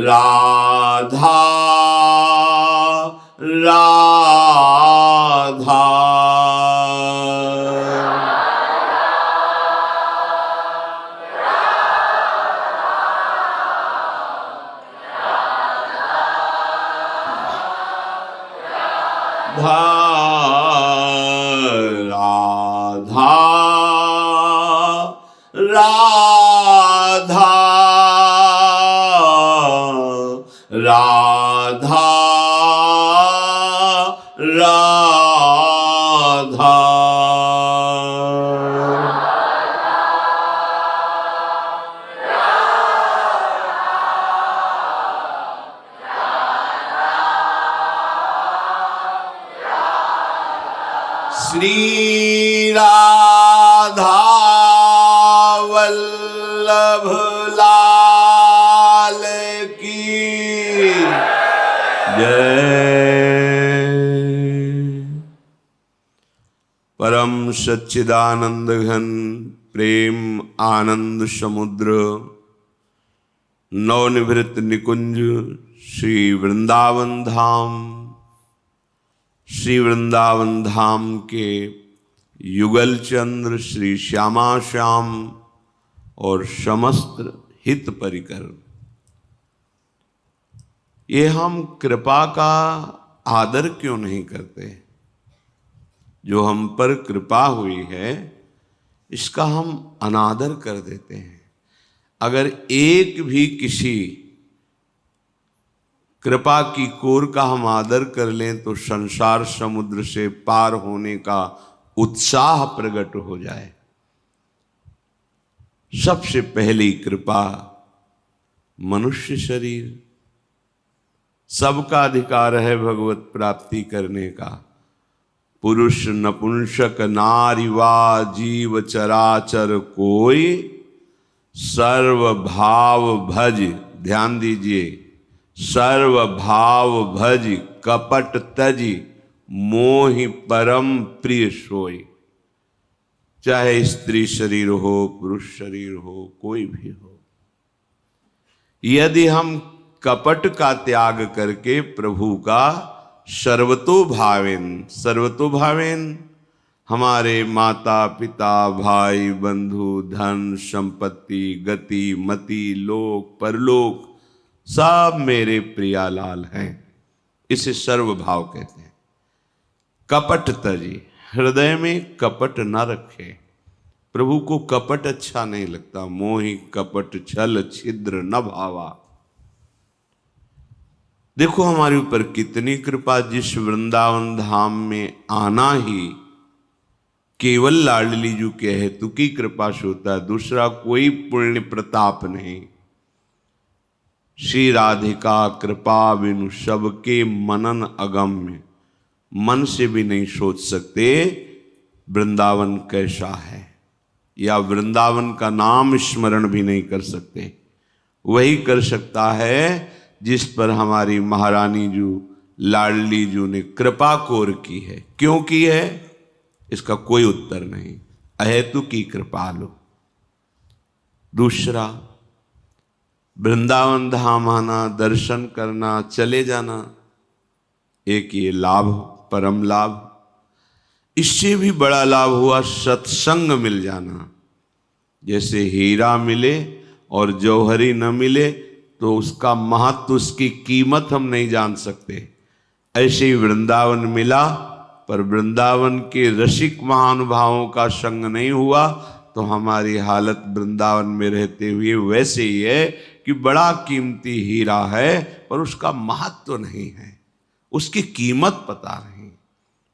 राधा राधा राधा राधा राधा राधा श्री राधा वल्लभ लाल की जय। परम सच्चिदानंद घन प्रेम आनंद समुद्र नवनिवृत्त निकुंज श्री वृंदावन धाम, श्री वृंदावन धाम के युगल चंद्र श्री श्यामा श्याम और समस्त हित परिकर, ये हम कृपा का आदर क्यों नहीं करते? जो हम पर कृपा हुई है इसका हम अनादर कर देते हैं। अगर एक भी किसी कृपा की कोर का हम आदर कर लें तो संसार समुद्र से पार होने का उत्साह प्रकट हो जाए। सबसे पहली कृपा मनुष्य शरीर, सबका अधिकार है भगवत प्राप्ति करने का। पुरुष नपुंसक नारी वा जीव चराचर कोई, सर्व भाव भज, ध्यान दीजिए, सर्व भाव भज कपट तजी, मोहि परम प्रिय सोई। चाहे स्त्री शरीर हो पुरुष शरीर हो कोई भी हो, यदि हम कपट का त्याग करके प्रभु का सर्वतोभावेन हमारे माता पिता भाई बंधु धन संपत्ति गति मति लोक परलोक सब मेरे प्रियालाल हैं, इसे सर्वभाव कहते हैं। कपट तजी, हृदय में कपट न रखे। प्रभु को कपट अच्छा नहीं लगता। मोहि कपट छल छिद्र न भावा। देखो हमारे ऊपर कितनी कृपा, जिस वृंदावन धाम में आना ही केवल लाडली जू के हेतु की कृपा से होता है, दूसरा कोई पुण्य प्रताप नहीं। श्री राधिका कृपा बिनु सबके मनन अगम्य, मन से भी नहीं सोच सकते वृंदावन कैसा है, या वृंदावन का नाम स्मरण भी नहीं कर सकते। वही कर सकता है जिस पर हमारी महारानी जू लाडली जू ने कृपा कोर की है। क्यों की है इसका कोई उत्तर नहीं, अहेतु की कृपालु। दूसरा, वृंदावन धाम आना, दर्शन करना, चले जाना, एक ये लाभ, परम लाभ। इससे भी बड़ा लाभ हुआ सत्संग मिल जाना। जैसे हीरा मिले और जौहरी न मिले तो उसका महत्व, उसकी कीमत हम नहीं जान सकते। ऐसे ही वृंदावन मिला पर वृंदावन के रसिक महानुभावों का संग नहीं हुआ तो हमारी हालत वृंदावन में रहते हुए वैसे ही है कि बड़ा कीमती हीरा है पर उसका महत्व नहीं है, उसकी कीमत पता नहीं।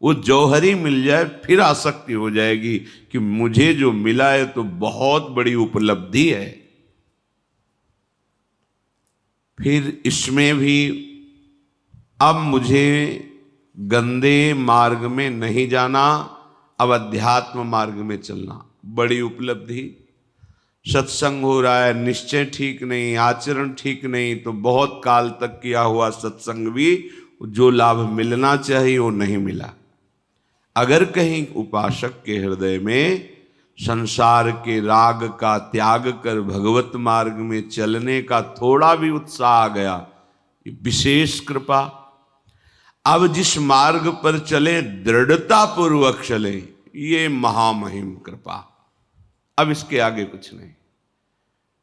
वो जौहरी मिल जाए फिर आसक्ति हो जाएगी कि मुझे जो मिला है तो बहुत बड़ी उपलब्धि है। फिर इसमें भी अब मुझे गंदे मार्ग में नहीं जाना, अब अध्यात्म मार्ग में चलना, बड़ी उपलब्धि। सत्संग हो रहा है, निश्चय ठीक नहीं, आचरण ठीक नहीं, तो बहुत काल तक किया हुआ सत्संग भी जो लाभ मिलना चाहिए वो नहीं मिला। अगर कहीं उपासक के हृदय में संसार के राग का त्याग कर भगवत मार्ग में चलने का थोड़ा भी उत्साह आ गया, ये विशेष कृपा। अब जिस मार्ग पर चले दृढ़ता पूर्वक चले, ये महामहिम कृपा। अब इसके आगे कुछ नहीं।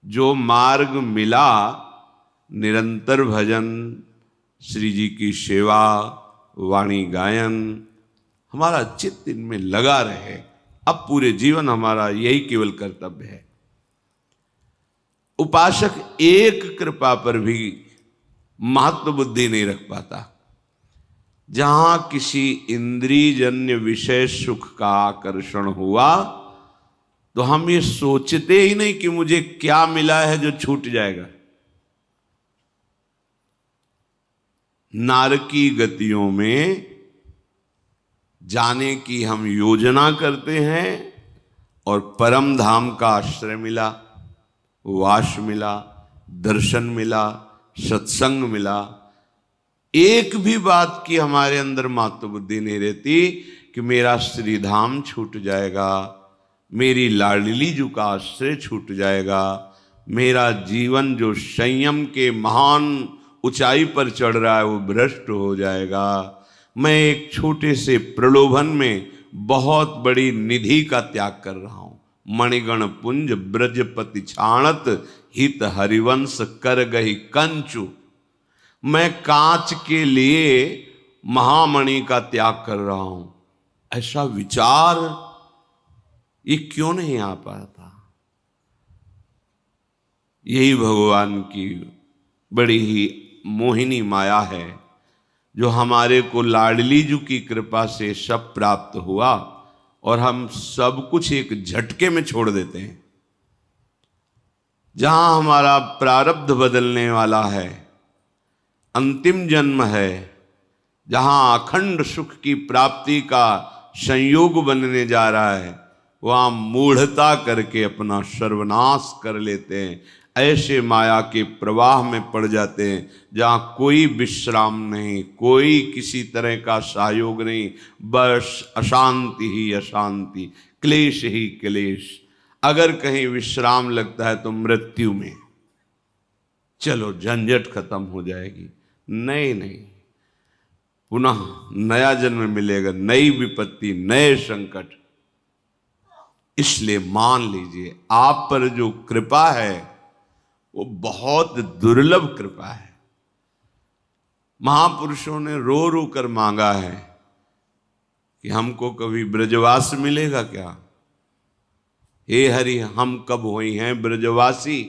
जो मार्ग मिला, निरंतर भजन, श्री जी की सेवा, वाणी गायन, हमारा चित्त इनमें लगा रहे। अब पूरे जीवन हमारा यही केवल कर्तव्य है। उपासक एक कृपा पर भी महत्व बुद्धि नहीं रख पाता। जहां किसी इंद्रियजन्य विषय सुख का आकर्षण हुआ तो हम ये सोचते ही नहीं कि मुझे क्या मिला है जो छूट जाएगा। नारकी गतियों में जाने की हम योजना करते हैं और परम धाम का आश्रय मिला, वास मिला, दर्शन मिला, सत्संग मिला, एक भी बात की हमारे अंदर मातृ बुद्धि नहीं रहती कि मेरा श्रीधाम छूट जाएगा, मेरी लाडली जी का आश्रय छूट जाएगा, मेरा जीवन जो संयम के महान ऊंचाई पर चढ़ रहा है वो भ्रष्ट हो जाएगा, मैं एक छोटे से प्रलोभन में बहुत बड़ी निधि का त्याग कर रहा हूं। मणिगण पुंज ब्रजपति छाणत हित हरिवंश कर गई कंचु। मैं कांच के लिए महामणि का त्याग कर रहा हूं। ऐसा विचार ये क्यों नहीं आ पाता? यही भगवान की बड़ी ही मोहिनी माया है, जो हमारे को लाडली जी की कृपा से सब प्राप्त हुआ और हम सब कुछ एक झटके में छोड़ देते हैं। जहां हमारा प्रारब्ध बदलने वाला है, अंतिम जन्म है, जहां अखंड सुख की प्राप्ति का संयोग बनने जा रहा है, वहां मूढ़ता करके अपना सर्वनाश कर लेते हैं। ऐसे माया के प्रवाह में पड़ जाते हैं जहां कोई विश्राम नहीं, कोई किसी तरह का सहयोग नहीं, बस अशांति ही अशांति, क्लेश ही क्लेश। अगर कहीं विश्राम लगता है तो मृत्यु में, चलो झंझट खत्म हो जाएगी। नहीं नहीं, पुनः नया जन्म मिलेगा, नई विपत्ति, नए संकट। इसलिए मान लीजिए आप पर जो कृपा है वो बहुत दुर्लभ कृपा है। महापुरुषों ने रो रो कर मांगा है कि हमको कभी ब्रजवास मिलेगा क्या? हे हरि, हम कब हुई हैं ब्रजवासी?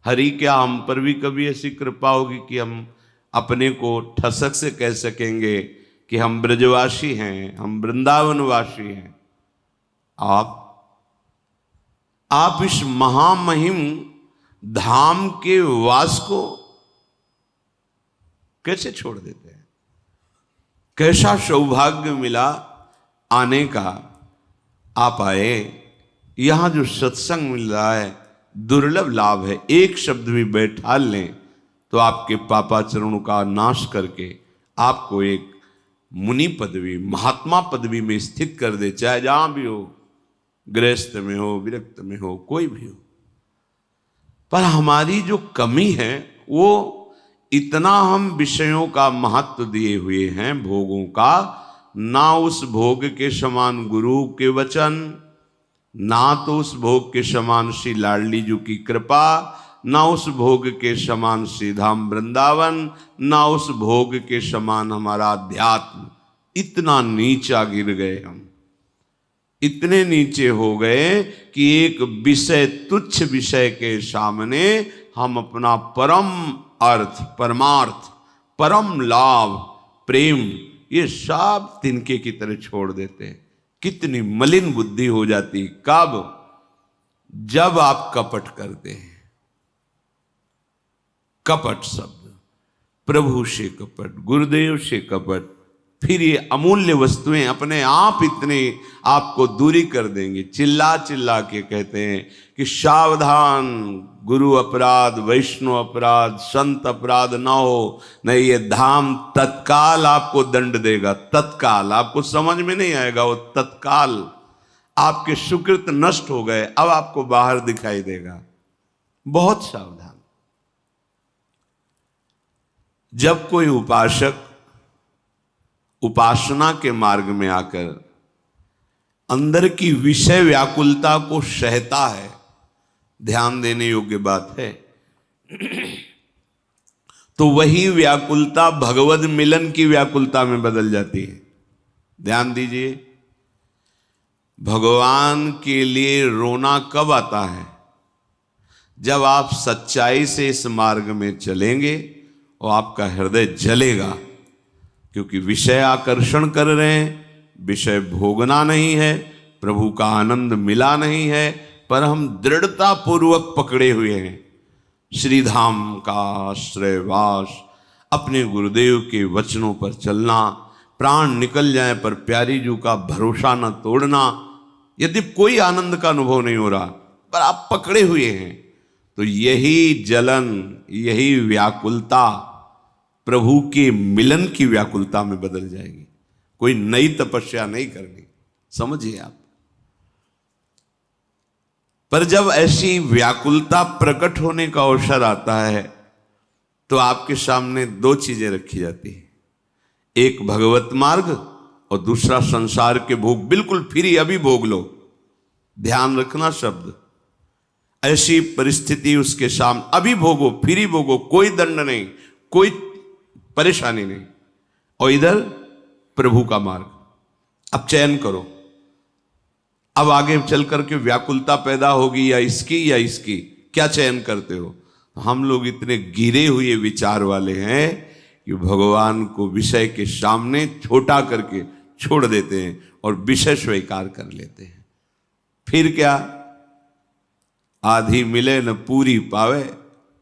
हरि, क्या हम पर भी कभी ऐसी कृपा होगी कि हम अपने को ठसक से कह सकेंगे कि हम ब्रजवासी हैं, हम वृंदावनवासी हैं? आप इस महामहिम धाम के वास को कैसे छोड़ देते हैं? कैसा सौभाग्य मिला आने का। आप आए, यहां जो सत्संग मिल रहा है दुर्लभ लाभ है। एक शब्द भी बैठा लें तो आपके पापाचरणों का नाश करके आपको एक मुनि पदवी, महात्मा पदवी में स्थित कर दे, चाहे जहां भी हो, गृहस्थ में हो, विरक्त में हो, कोई भी हो। पर हमारी जो कमी है वो इतना हम विषयों का महत्व दिए हुए हैं, भोगों का, ना उस भोग के समान गुरु के वचन, ना तो उस भोग के समान श्री लाडली जी की कृपा, ना उस भोग के समान श्री धाम वृंदावन, ना उस भोग के समान हमारा अध्यात्म। इतना नीचा गिर गए हम, इतने नीचे हो गए कि एक विषय, तुच्छ विषय के सामने हम अपना परम अर्थ, परमार्थ, परम लाभ, प्रेम, ये सब तिनके की तरह छोड़ देते हैं। कितनी मलिन बुद्धि हो जाती। कब? जब आप कपट करते हैं। कपट शब्द, प्रभु से कपट, गुरुदेव से कपट, फिर ये अमूल्य वस्तुएं अपने आप इतने आपको दूरी कर देंगे। चिल्ला चिल्ला के कहते हैं कि सावधान, गुरु अपराध, वैष्णव अपराध, संत अपराध ना हो, नहीं ये धाम तत्काल आपको दंड देगा। तत्काल, आपको समझ में नहीं आएगा, वो तत्काल आपके सुकृत नष्ट हो गए, अब आपको बाहर दिखाई देगा। बहुत सावधान। जब कोई उपासक उपासना के मार्ग में आकर अंदर की विषय व्याकुलता को सहता है, ध्यान देने योग्य बात है, तो वही व्याकुलता भगवद मिलन की व्याकुलता में बदल जाती है। ध्यान दीजिए, भगवान के लिए रोना कब आता है? जब आप सच्चाई से इस मार्ग में चलेंगे और आपका हृदय जलेगा, क्योंकि विषय आकर्षण कर रहे हैं, विषय भोगना नहीं है, प्रभु का आनंद मिला नहीं है, पर हम दृढ़ता पूर्वक पकड़े हुए हैं श्रीधाम का आश्रयवास, अपने गुरुदेव के वचनों पर चलना, प्राण निकल जाए पर प्यारी जू का भरोसा न तोड़ना। यदि कोई आनंद का अनुभव नहीं हो रहा पर आप पकड़े हुए हैं, तो यही जलन, यही व्याकुलता प्रभु के मिलन की व्याकुलता में बदल जाएगी। कोई नई तपस्या नहीं करनी, समझिए आप। पर जब ऐसी व्याकुलता प्रकट होने का अवसर आता है तो आपके सामने दो चीजें रखी जाती है, एक भगवत मार्ग और दूसरा संसार के भोग। बिल्कुल फ्री, अभी भोग लो। ध्यान रखना शब्द, ऐसी परिस्थिति उसके सामने, अभी भोगो, फ्री भोगो, कोई दंड नहीं, कोई परेशानी नहीं। और इधर प्रभु का मार्ग, अब चयन करो। अब आगे चल करके व्याकुलता पैदा होगी या इसकी, क्या चयन करते हो? हम लोग इतने गिरे हुए विचार वाले हैं कि भगवान को विषय के सामने छोटा करके छोड़ देते हैं और विषय स्वीकार कर लेते हैं। फिर क्या, आधी मिले न पूरी पावे,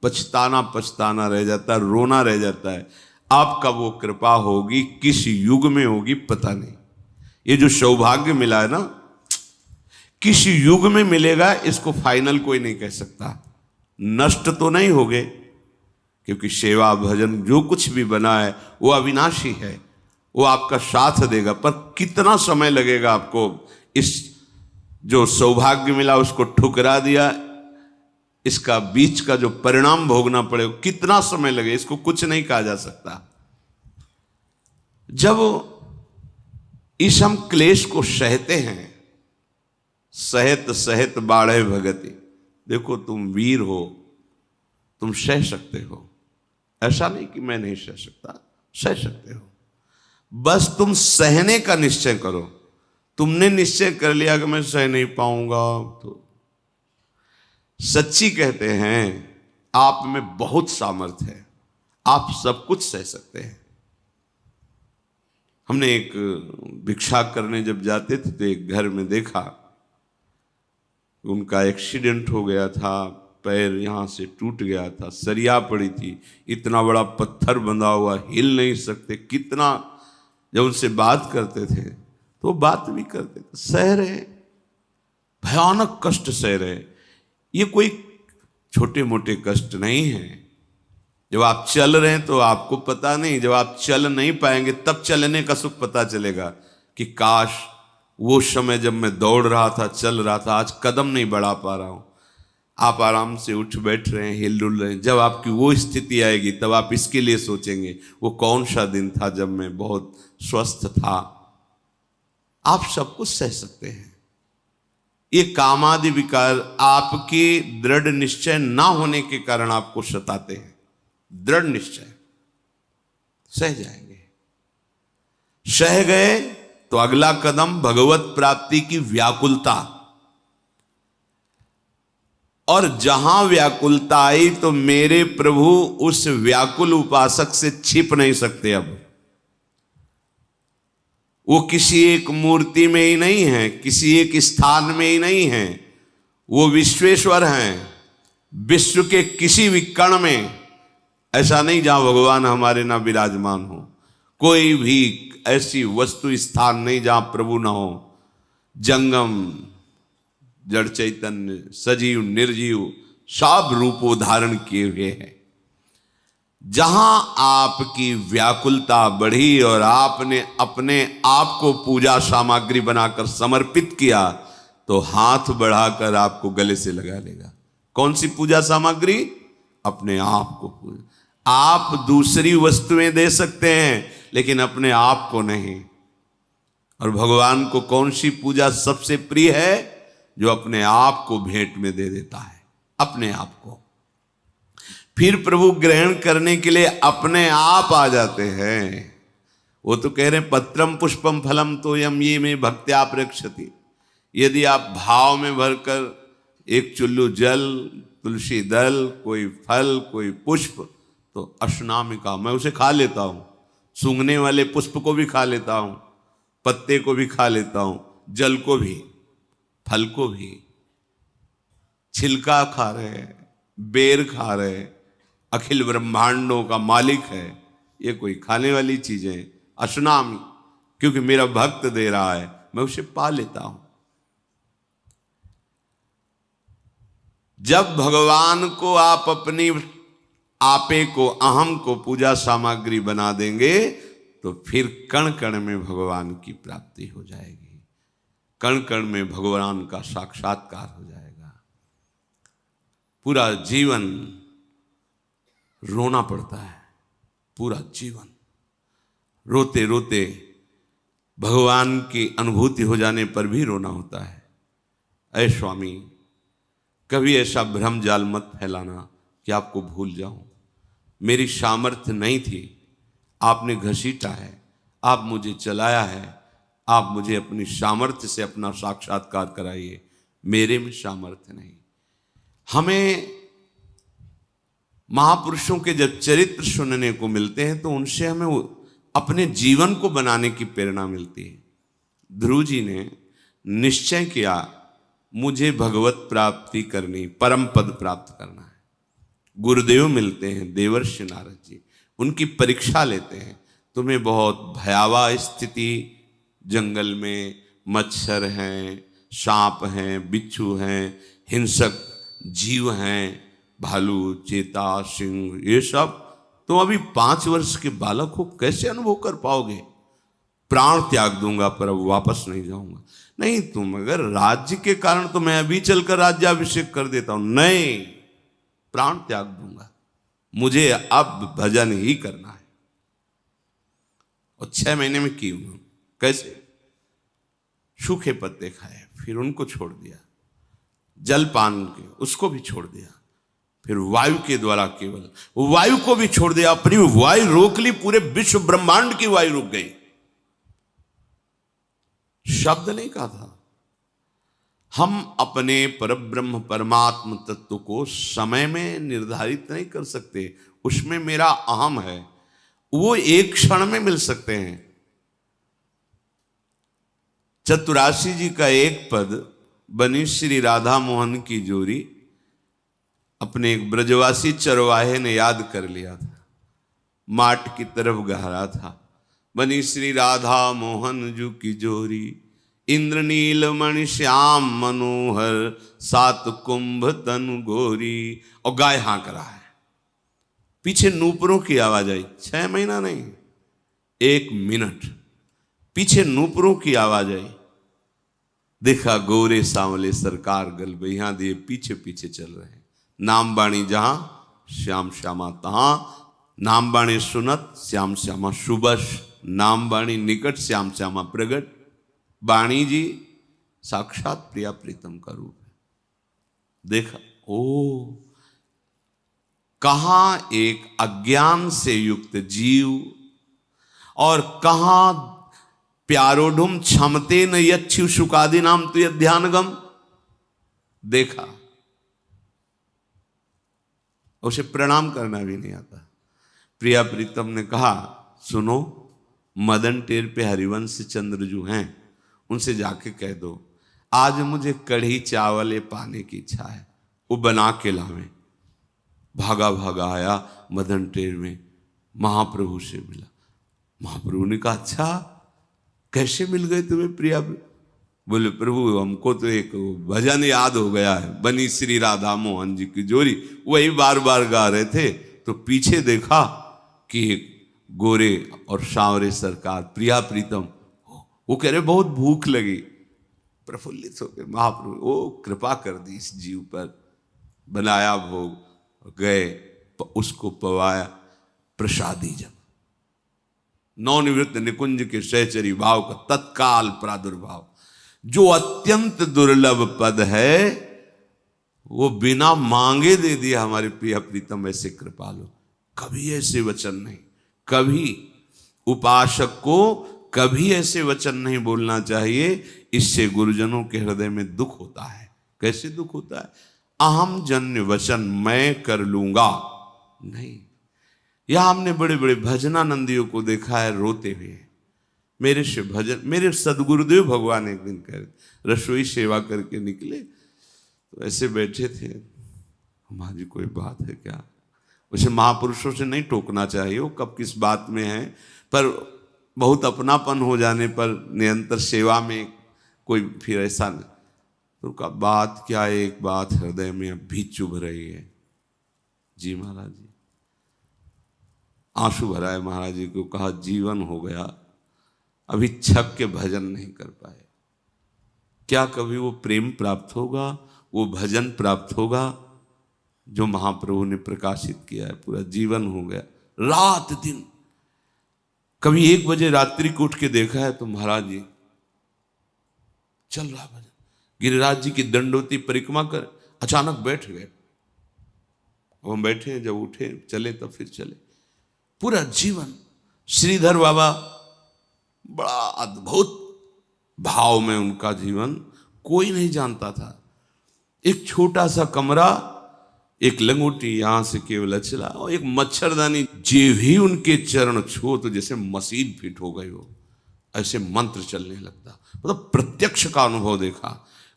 पछताना रह जाता है, रोना रह जाता है। आपका वो कृपा होगी, किस युग में होगी पता नहीं। ये जो सौभाग्य मिला है ना, किस युग में मिलेगा इसको फाइनल कोई नहीं कह सकता। नष्ट तो नहीं हो गए, क्योंकि सेवा भजन जो कुछ भी बना है वो अविनाशी है, वो आपका साथ देगा। पर कितना समय लगेगा आपको इस जो सौभाग्य मिला उसको ठुकरा दिया, इसका बीच का जो परिणाम भोगना पड़े, कितना समय लगे, इसको कुछ नहीं कहा जा सकता। जब इस हम क्लेश को सहते हैं, सहत सहत बाढ़े भगति, देखो तुम वीर हो, तुम सह सकते हो। ऐसा नहीं कि मैं नहीं सह सकता, सह सकते हो। बस तुम सहने का निश्चय करो। तुमने निश्चय कर लिया कि मैं सह नहीं पाऊंगा, तो सच्ची कहते हैं आप में बहुत सामर्थ्य है, आप सब कुछ सह सकते हैं। हमने एक भिक्षा करने जब जाते थे तो एक घर में देखा, उनका एक्सीडेंट हो गया था, पैर यहाँ से टूट गया था, सरिया पड़ी थी, इतना बड़ा पत्थर बंधा हुआ, हिल नहीं सकते। कितना जब उनसे बात करते थे तो बात भी करते थे, सह रहे, भयानक कष्ट सह रहे। ये कोई छोटे मोटे कष्ट नहीं है। जब आप चल रहे हैं तो आपको पता नहीं, जब आप चल नहीं पाएंगे तब चलने का सुख पता चलेगा कि काश वो समय जब मैं दौड़ रहा था, चल रहा था, आज कदम नहीं बढ़ा पा रहा हूं। आप आराम से उठ बैठ रहे हैं, हिल डुल रहे हैं। जब आपकी वो स्थिति आएगी तब आप इसके लिए सोचेंगे वो कौन सा दिन था जब मैं बहुत स्वस्थ था। आप सब कुछ सह सकते हैं। ये कामादि विकार आपके दृढ़ निश्चय ना होने के कारण आपको सताते हैं। दृढ़ निश्चय, सह जाएंगे। सह गए तो अगला कदम भगवत प्राप्ति की व्याकुलता। और जहां व्याकुलता आई तो मेरे प्रभु उस व्याकुल उपासक से छिप नहीं सकते। अब वो किसी एक मूर्ति में ही नहीं है, किसी एक स्थान में ही नहीं है, वो विश्वेश्वर हैं। विश्व के किसी भी कण में ऐसा नहीं जहां भगवान हमारे ना विराजमान हो। कोई भी ऐसी वस्तु स्थान नहीं जहां प्रभु ना हो। जंगम जड़ चैतन्य, सजीव निर्जीव, सब रूपों धारण किए हुए हैं। जहां आपकी व्याकुलता बढ़ी और आपने अपने आप को पूजा सामग्री बनाकर समर्पित किया, तो हाथ बढ़ाकर आपको गले से लगा लेगा। कौन सी पूजा सामग्री? अपने आप को पूजा। आप दूसरी वस्तुएं दे सकते हैं लेकिन अपने आप को नहीं। और भगवान को कौन सी पूजा सबसे प्रिय है? जो अपने आप को भेंट में दे देता है, अपने आप को। फिर प्रभु ग्रहण करने के लिए अपने आप आ जाते हैं। वो तो कह रहे हैं पत्रम पुष्पम फलम तोयम ये में भक्त्या प्रक्षति। यदि आप भाव में भरकर एक चुल्लू जल, तुलसी दल, कोई फल, कोई पुष्प, तो अश्नामिका, मैं उसे खा लेता हूं। सूंघने वाले पुष्प को भी खा लेता हूं, पत्ते को भी खा लेता हूं, जल को भी, फल को भी। छिलका खा रहे, बेर खा रहे, अखिल ब्रह्मांडों का मालिक है, ये कोई खाने वाली चीजें? अश्नामी, क्योंकि मेरा भक्त दे रहा है, मैं उसे पा लेता हूं। जब भगवान को आप अपनी आपे को, अहम को पूजा सामग्री बना देंगे तो फिर कण कण में भगवान की प्राप्ति हो जाएगी। कण कण में भगवान का साक्षात्कार हो जाएगा। पूरा जीवन रोना पड़ता है, पूरा जीवन रोते रोते भगवान की अनुभूति हो जाने पर भी रोना होता है। ऐ स्वामी, कभी ऐसा भ्रम जाल मत फैलाना कि आपको भूल जाऊं। मेरी सामर्थ्य नहीं थी, आपने घसीटा है, आप मुझे चलाया है, आप मुझे अपनी सामर्थ्य से अपना साक्षात्कार कराइए, मेरे में सामर्थ्य नहीं। हमें महापुरुषों के जब चरित्र सुनने को मिलते हैं तो उनसे हमें अपने जीवन को बनाने की प्रेरणा मिलती है। ध्रुव जी ने निश्चय किया, मुझे भगवत प्राप्ति करनी, परम पद प्राप्त करना है। गुरुदेव मिलते हैं, देवर्षि नारद जी, उनकी परीक्षा लेते हैं। तुम्हें बहुत भयावह स्थिति, जंगल में मच्छर हैं, सांप हैं, बिच्छू हैं, हिंसक जीव हैं, भालू, चीता, सिंह, ये सब तुम अभी 5 वर्ष के बालक हो, कैसे अनुभव कर पाओगे? प्राण त्याग दूंगा पर अब वापस नहीं जाऊंगा। नहीं, तुम अगर राज्य के कारण तो मैं अभी चलकर राज्याभिषेक कर देता हूं। नहीं, प्राण त्याग दूंगा, मुझे अब भजन ही करना है। और 6 महीने में की हूं। कैसे? सूखे पत्ते खाए, फिर उनको छोड़ दिया, जलपान के उसको भी छोड़ दिया, फिर वायु के द्वारा केवल वायु को भी छोड़ दिया। अपनी वायु रोक ली, पूरे विश्व ब्रह्मांड की वायु रुक गई। शब्द नहीं कहा था। हम अपने परब्रह्म परमात्म तत्व को समय में निर्धारित नहीं कर सकते। उसमें मेरा अहम है, वो एक क्षण में मिल सकते हैं। चतुराशी जी का एक पद बनी श्री राधा मोहन की जोरी अपने एक ब्रजवासी चरवाहे ने याद कर लिया था, माट की तरफ गहरा था। बनी श्री राधा मोहन जू की जोरी, इंद्रनील मणि श्याम मनोहर, 7 कुंभ तनु गोरी। और गाय हाँक रहा है, पीछे नूपुरों की आवाज आई। 6 महीना नहीं, 1 मिनट पीछे नूपुरों की आवाज आई। देखा गोरे सांवले सरकार गलबैया दिए पीछे पीछे चल रहे हैं। नाम बाणी जहां श्याम श्यामा तहां, नाम बाणी सुनत श्याम श्यामा सुबस, नाम बाणी निकट श्याम श्यामा प्रगट। बाणी जी साक्षात प्रिया प्रीतम का रूप है। देखा, ओ कहां एक अज्ञान से युक्त जीव और कहां प्यारोढुम क्षमते न यच्छु सुकादि नाम तो यह ध्यानगम। देखा, उसे प्रणाम करना भी नहीं आता। प्रिया प्रीतम ने कहा, सुनो, मदन टेर पे हरिवंश चंद्र जो हैं उनसे जाके कह दो आज मुझे कढ़ी चावल पाने की इच्छा है, वो बना के लावे। भागा भागा आया, मदन टेर में महाप्रभु से मिला। महाप्रभु ने कहा, अच्छा कैसे मिल गए तुम्हें प्रिया? बोले, प्रभु हमको तो एक भजन याद हो गया है, बनी श्री राधा मोहन जी की जोरी, वही बार बार गा रहे थे। तो पीछे देखा कि गोरे और सांवरे सरकार प्रिया प्रीतम, वो कह रहे बहुत भूख लगी, प्रफुल्लित होकर महाप्रभु वो कृपा कर दी इस जीव पर, बनाया भोग, गए उसको पवाया प्रसादी। जब नवनिवृत्त निकुंज के सहचरी भाव का तत्काल प्रादुर्भाव, जो अत्यंत दुर्लभ पद है वो बिना मांगे दे दिया हमारे प्रिय प्रीतम, ऐसे कृपालु। कभी ऐसे वचन नहीं, कभी उपासक को कभी ऐसे वचन नहीं बोलना चाहिए, इससे गुरुजनों के हृदय में दुख होता है। कैसे दुख होता है? अहम जन्य वचन, मैं कर लूंगा, नहीं। यह हमने बड़े बड़े भजनानंदियों को देखा है रोते हुए, मेरे से भजन। मेरे सदगुरुदेव भगवान एक दिन कह रसोई सेवा करके निकले तो ऐसे बैठे थे, हमारी कोई बात है क्या? उसे महापुरुषों से नहीं टोकना चाहिए, वो कब किस बात में है, पर बहुत अपनापन हो जाने पर निरंतर सेवा में कोई फिर ऐसा नहीं। तो का बात क्या है? एक बात हृदय में अब भी चुभ रही है। जी महाराज जी, आंसू भरा है महाराज जी को, कहा जीवन हो गया, अभी छक के भजन नहीं कर पाए। क्या कभी वो प्रेम प्राप्त होगा, वो भजन प्राप्त होगा जो महाप्रभु ने प्रकाशित किया है? पूरा जीवन हो गया, रात दिन। कभी 1 बजे रात्रि को उठ के देखा है तो महाराज जी चल रहा भजन, गिरिराज जी की दंडोती परिक्रमा कर अचानक बैठ गए। हम बैठे, जब उठे चले तब फिर चले। पूरा जीवन श्रीधर बाबा, बड़ा अद्भुत भाव में उनका जीवन, कोई नहीं जानता था। एक छोटा सा कमरा, एक लंगोटी यहां से केवल अचला और एक मच्छरदानी, जे भी उनके चरण छुओ तो जैसे मशीन फिट हो गई हो, ऐसे मंत्र चलने लगता। मतलब प्रत्यक्ष का अनुभव देखा।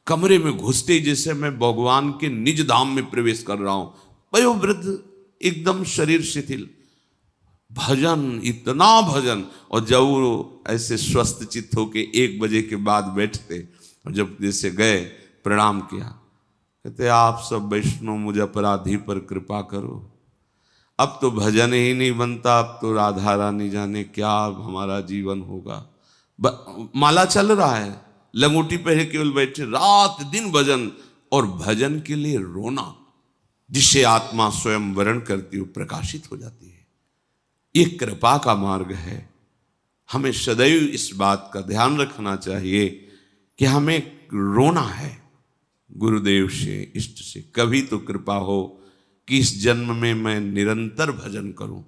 कमरे में घुसते ही जैसे मैं भगवान के निज धाम में प्रवेश कर रहा हूं। वयोवृद्ध, एकदम शरीर शिथिल, भजन, इतना भजन। और जब वो ऐसे स्वस्थ चित्त होके 1 बजे के बाद बैठते और जब जैसे गए प्रणाम किया, कहते आप सब वैष्णव मुझ अपराधी पर कृपा करो। अब तो भजन ही नहीं बनता, अब तो राधा रानी जाने क्या हमारा जीवन होगा। माला चल रहा है, लंगोटी पहले केवल बैठे, रात दिन भजन, और भजन के लिए रोना, जिससे आत्मा स्वयं वरण करती हुई प्रकाशित हो जाती है। ये कृपा का मार्ग है। हमें सदैव इस बात का ध्यान रखना चाहिए कि हमें रोना है गुरुदेव से, इष्ट से। कभी तो कृपा हो कि इस जन्म में मैं निरंतर भजन करूं।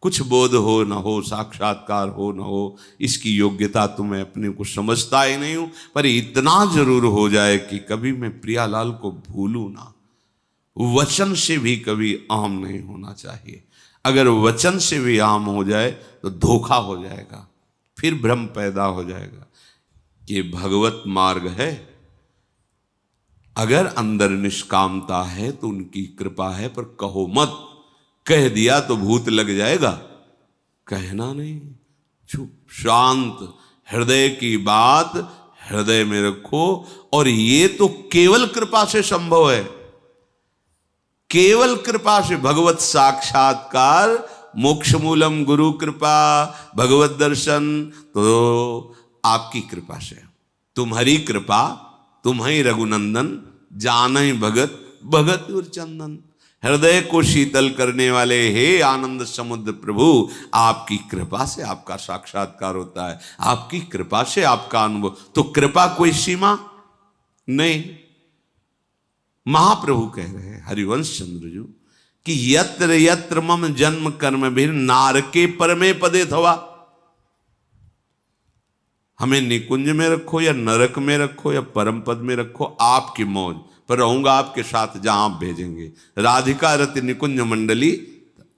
कुछ बोध हो न हो, साक्षात्कार हो न हो, इसकी योग्यता तो मैं अपने को समझता ही नहीं हूं, पर इतना जरूर हो जाए कि कभी मैं प्रियालाल को भूलूं ना। वचन से भी कभी आम नहीं होना चाहिए। अगर वचन से भी आम हो जाए तो धोखा हो जाएगा, फिर भ्रम पैदा हो जाएगा। ये भगवत मार्ग है। अगर अंदर निष्कामता है तो उनकी कृपा है, पर कहो मत। कह दिया तो भूत लग जाएगा, कहना नहीं, चुप शांत, हृदय की बात हृदय में रखो। और ये तो केवल कृपा से संभव है, केवल कृपा से। भगवत साक्षात्कार, मोक्ष मूलम गुरु कृपा, भगवत दर्शन तो आपकी कृपा से। तुम्हारी कृपा, तुम्हारी रघुनंदन, जानहि भगत भगत और चंदन। हृदय को शीतल करने वाले हे आनंद समुद्र प्रभु, आपकी कृपा से आपका साक्षात्कार होता है, आपकी कृपा से आपका अनुभव। तो कृपा कोई सीमा नहीं। महाप्रभु कह रहे हैं हरिवंश चंद्र जी कि यत्र यत्र मम जन्म कर्म भी नारके परमे पदे थवा। हमें निकुंज में रखो या नरक में रखो या परम पद में रखो, आपकी मौज पर रहूंगा, आपके साथ जहां आप भेजेंगे। राधिका रति निकुंज मंडली,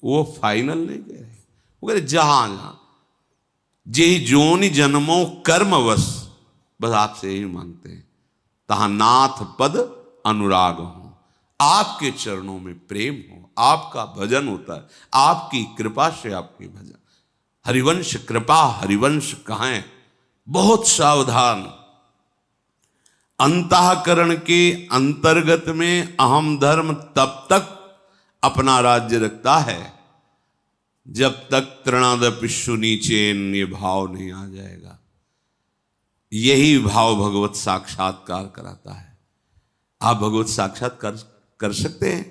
वो फाइनल नहीं कह रहे, वो कह रहे जहां जहां जे जोनि जन्मों कर्मवश, बस आपसे यही मांगते हैं, तहां नाथ पद अनुराग हो, आपके चरणों में प्रेम हो, आपका भजन होता है, आपकी कृपा से आपके भजन। हरिवंश कृपा, हरिवंश कहें, बहुत सावधान। अंतःकरण के अंतर्गत में अहम धर्म तब तक अपना राज्य रखता है जब तक तृणादपि सुनीचेन ये भाव नहीं आ जाएगा। यही भाव भगवत साक्षात्कार कराता है। आप भगवत साक्षात्कार कर सकते हैं?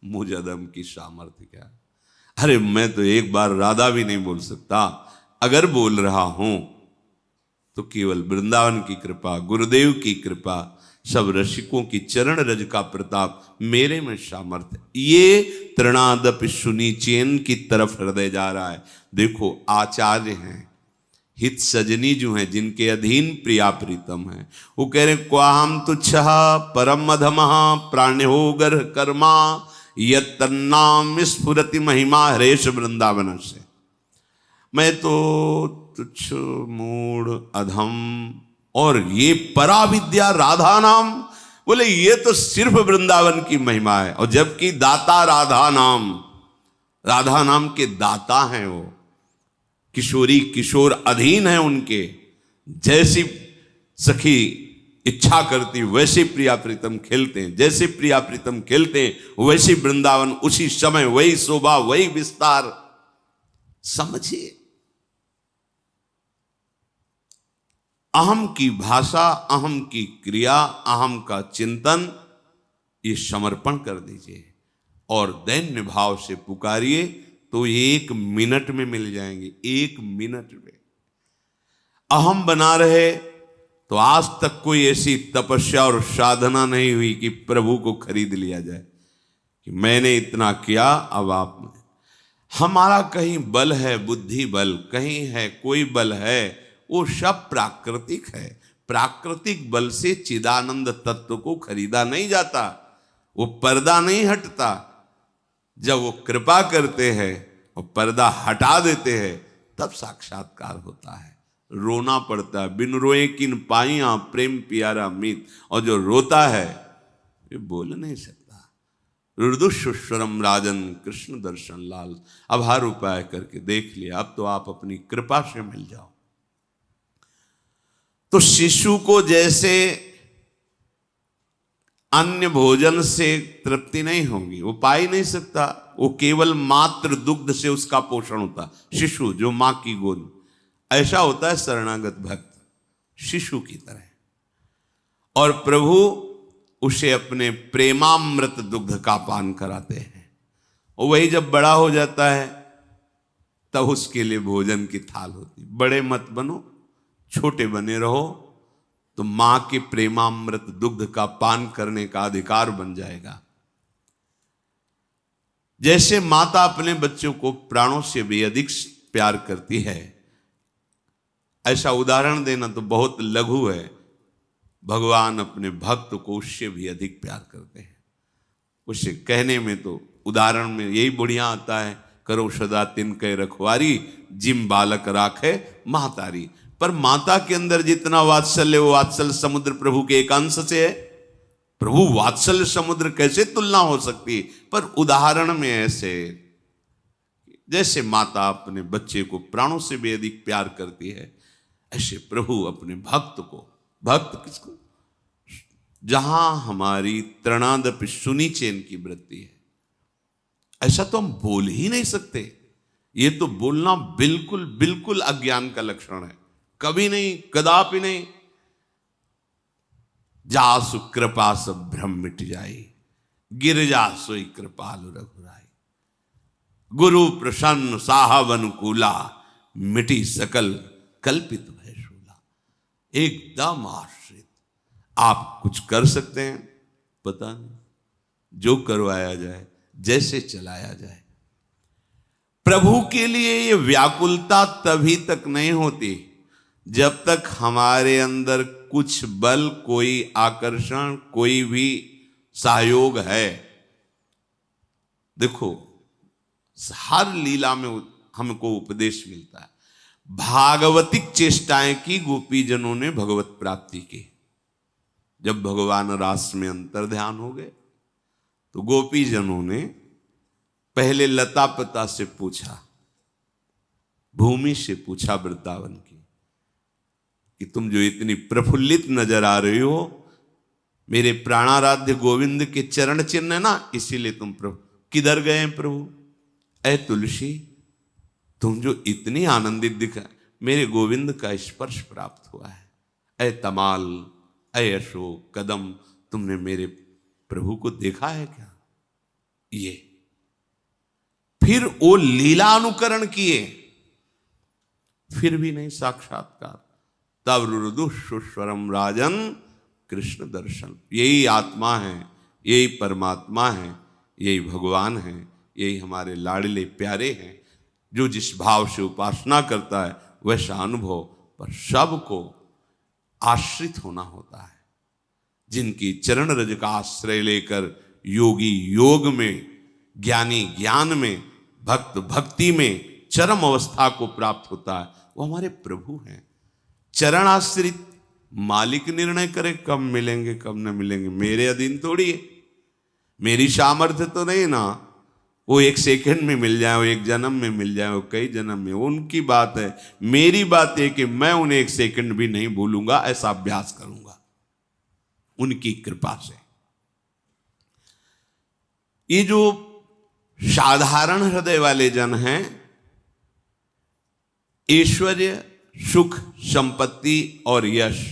मुझदम की सामर्थ्य क्या। अरे मैं तो एक बार राधा भी नहीं बोल सकता, अगर बोल रहा हूं तो केवल वृंदावन की कृपा, गुरुदेव की कृपा, सब रसिकों की चरण रज का प्रताप, मेरे में सामर्थ्य। ये तृणादप सुनी चैन की तरफ हृदय जा रहा है। देखो आचार्य हैं, हित सजनी जो हैं, जिनके अधीन प्रिया प्रीतम है, वो कह रहे क्वाहम तुच्छ परम अधम प्राण्यो गर्ह कर्मा यन्नाम स्फुरति महिमा हरेश वृंदावन से। मैं तो तुच्छ मूढ़ अधम, और ये पराविद्या राधा नाम, बोले ये तो सिर्फ वृंदावन की महिमा है। और जबकि दाता राधा नाम के दाता हैं वो, किशोरी किशोर अधीन है उनके, जैसी सखी इच्छा करती वैसे प्रिया प्रीतम खेलते हैं, जैसे प्रिया प्रीतम खेलते हैं वैसे वृंदावन उसी समय, वही शोभा, वही विस्तार। समझिए, अहम की भाषा, अहम की क्रिया, अहम का चिंतन, ये समर्पण कर दीजिए और दैन्य भाव से पुकारिए तो 1 मिनट में मिल जाएंगे। 1 मिनट में अहम बना रहे तो आज तक कोई ऐसी तपस्या और साधना नहीं हुई कि प्रभु को खरीद लिया जाए कि मैंने इतना किया, अब आप। हमारा कहीं बल है, बुद्धि बल, कहीं है कोई बल है, वो सब प्राकृतिक है। प्राकृतिक बल से चिदानंद तत्व को खरीदा नहीं जाता, वो पर्दा नहीं हटता। जब वो कृपा करते हैं और पर्दा हटा देते हैं, तब साक्षात्कार होता है। रोना पड़ता है, बिन रोए किन पाइयां प्रेम प्यारा मीत, और जो रोता है ये बोल नहीं सकता। रुदुस्वरम राजन कृष्ण दर्शन लाल। अब हर उपाय करके देख लिया, अब तो आप अपनी कृपा से मिल जाओ। तो शिशु को जैसे अन्य भोजन से तृप्ति नहीं होगी, वो पा ही नहीं सकता, वो केवल मात्र दुग्ध से उसका पोषण होता। शिशु जो मां की गोद, ऐसा होता है शरणागत भक्त, शिशु की तरह। और प्रभु उसे अपने प्रेमामृत दुग्ध का पान कराते हैं। और वही जब बड़ा हो जाता है तब उसके लिए भोजन की थाल होती। बड़े मत बनो, छोटे बने रहो, तो मां के प्रेमामृत दुग्ध का पान करने का अधिकार बन जाएगा। जैसे माता अपने बच्चों को प्राणों से भी अधिक प्यार करती है, ऐसा उदाहरण देना तो बहुत लघु है, भगवान अपने भक्त को उससे भी अधिक प्यार करते हैं। उसे कहने में तो उदाहरण में यही बढ़िया आता है, करो सदा तिनके रखवारी, जिम बालक राखे महतारी। पर माता के अंदर जितना वात्सल्य, वो वात्सल्य समुद्र प्रभु के एक अंश से है। प्रभु वात्सल्य समुद्र कैसे तुलना हो सकती है? पर उदाहरण में ऐसे, जैसे माता अपने बच्चे को प्राणों से भी अधिक प्यार करती है, ऐसे प्रभु अपने भक्त को, भक्त किसको? जहां हमारी तृणादपि सुनी चैन की वृत्ति है, ऐसा तो हम बोल ही नहीं सकते। ये तो बोलना बिल्कुल बिल्कुल अज्ञान का लक्षण है, कभी नहीं, कदापि नहीं। जासु कृपा सब भ्रम मिट जाई, गिरजा सोई कृपालु रघुराई। गुरु प्रसन्न साहब अनुकूला, मिटी सकल कल्पित भय शूला। एकदम आश्रित। आप कुछ कर सकते हैं? पता नहीं, जो करवाया जाए, जैसे चलाया जाए। प्रभु के लिए ये व्याकुलता तभी तक नहीं होती जब तक हमारे अंदर कुछ बल, कोई आकर्षण, कोई भी सहयोग है। देखो, हर लीला में हमको उपदेश मिलता है। भागवतिक चेष्टाएं की गोपीजनों ने भगवत प्राप्ति की। जब भगवान रास में अंतर ध्यान हो गए तो गोपीजनों ने पहले लता पता से पूछा, भूमि से पूछा वृंदावन की, कि तुम जो इतनी प्रफुल्लित नजर आ रही हो, मेरे प्राणाराध्य गोविंद के चरण चिन्ह है ना, इसीलिए तुम प्रभु किधर गए हैं प्रभु? ऐ तुलसी, तुम जो इतनी आनंदित दिखा, मेरे गोविंद का स्पर्श प्राप्त हुआ है, ऐ तमाल, ऐ अशोक कदम, तुमने मेरे प्रभु को देखा है क्या? ये फिर वो लीला अनुकरण किए, फिर भी नहीं साक्षात्कार। तब रुदु सुस्वरम राजन कृष्ण दर्शन। यही आत्मा है, यही परमात्मा है, यही भगवान है, यही हमारे लाडले प्यारे हैं। जो जिस भाव से उपासना करता है वैसा अनुभव, पर सबको आश्रित होना होता है। जिनकी चरण रज का आश्रय लेकर योगी योग में, ज्ञानी ज्ञान में, भक्त भक्ति में चरम अवस्था को प्राप्त होता है, वो हमारे प्रभु हैं। चरण आश्रित मालिक निर्णय करे कब मिलेंगे कब न मिलेंगे, मेरे अधीन थोड़ी है, मेरी सामर्थ्य तो नहीं ना। वो एक सेकंड में मिल जाए, वो एक जन्म में मिल जाए, वो कई जन्म में, उनकी बात है। मेरी बात है कि मैं उन्हें एक सेकंड भी नहीं भूलूंगा, ऐसा अभ्यास करूंगा उनकी कृपा से। ये जो साधारण हृदय वाले जन हैं, ऐश्वर्य, सुख, संपत्ति और यश,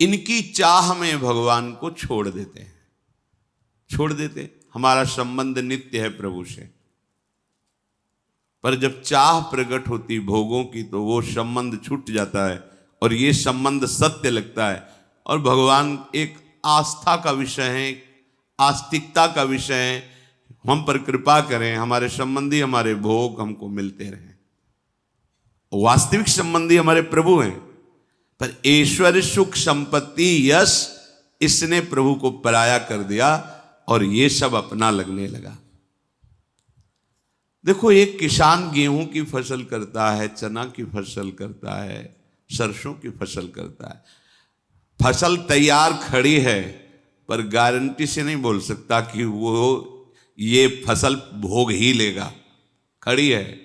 इनकी चाह में भगवान को छोड़ देते हैं, छोड़ देते। हमारा संबंध नित्य है प्रभु से, पर जब चाह प्रकट होती भोगों की तो वो संबंध छूट जाता है और ये संबंध सत्य लगता है। और भगवान एक आस्था का विषय है, आस्तिकता का विषय है। हम पर कृपा करें, हमारे संबंधी, हमारे भोग हमको मिलते रहें। वास्तविक संबंधी हमारे प्रभु हैं, पर ऐश्वर्य, सुख, संपत्ति, यश, इसने प्रभु को पराया कर दिया और ये सब अपना लगने लगा। देखो, एक किसान गेहूं की फसल करता है, चना की फसल करता है, सरसों की फसल करता है। फसल तैयार खड़ी है, पर गारंटी से नहीं बोल सकता कि वो ये फसल भोग ही लेगा। खड़ी है,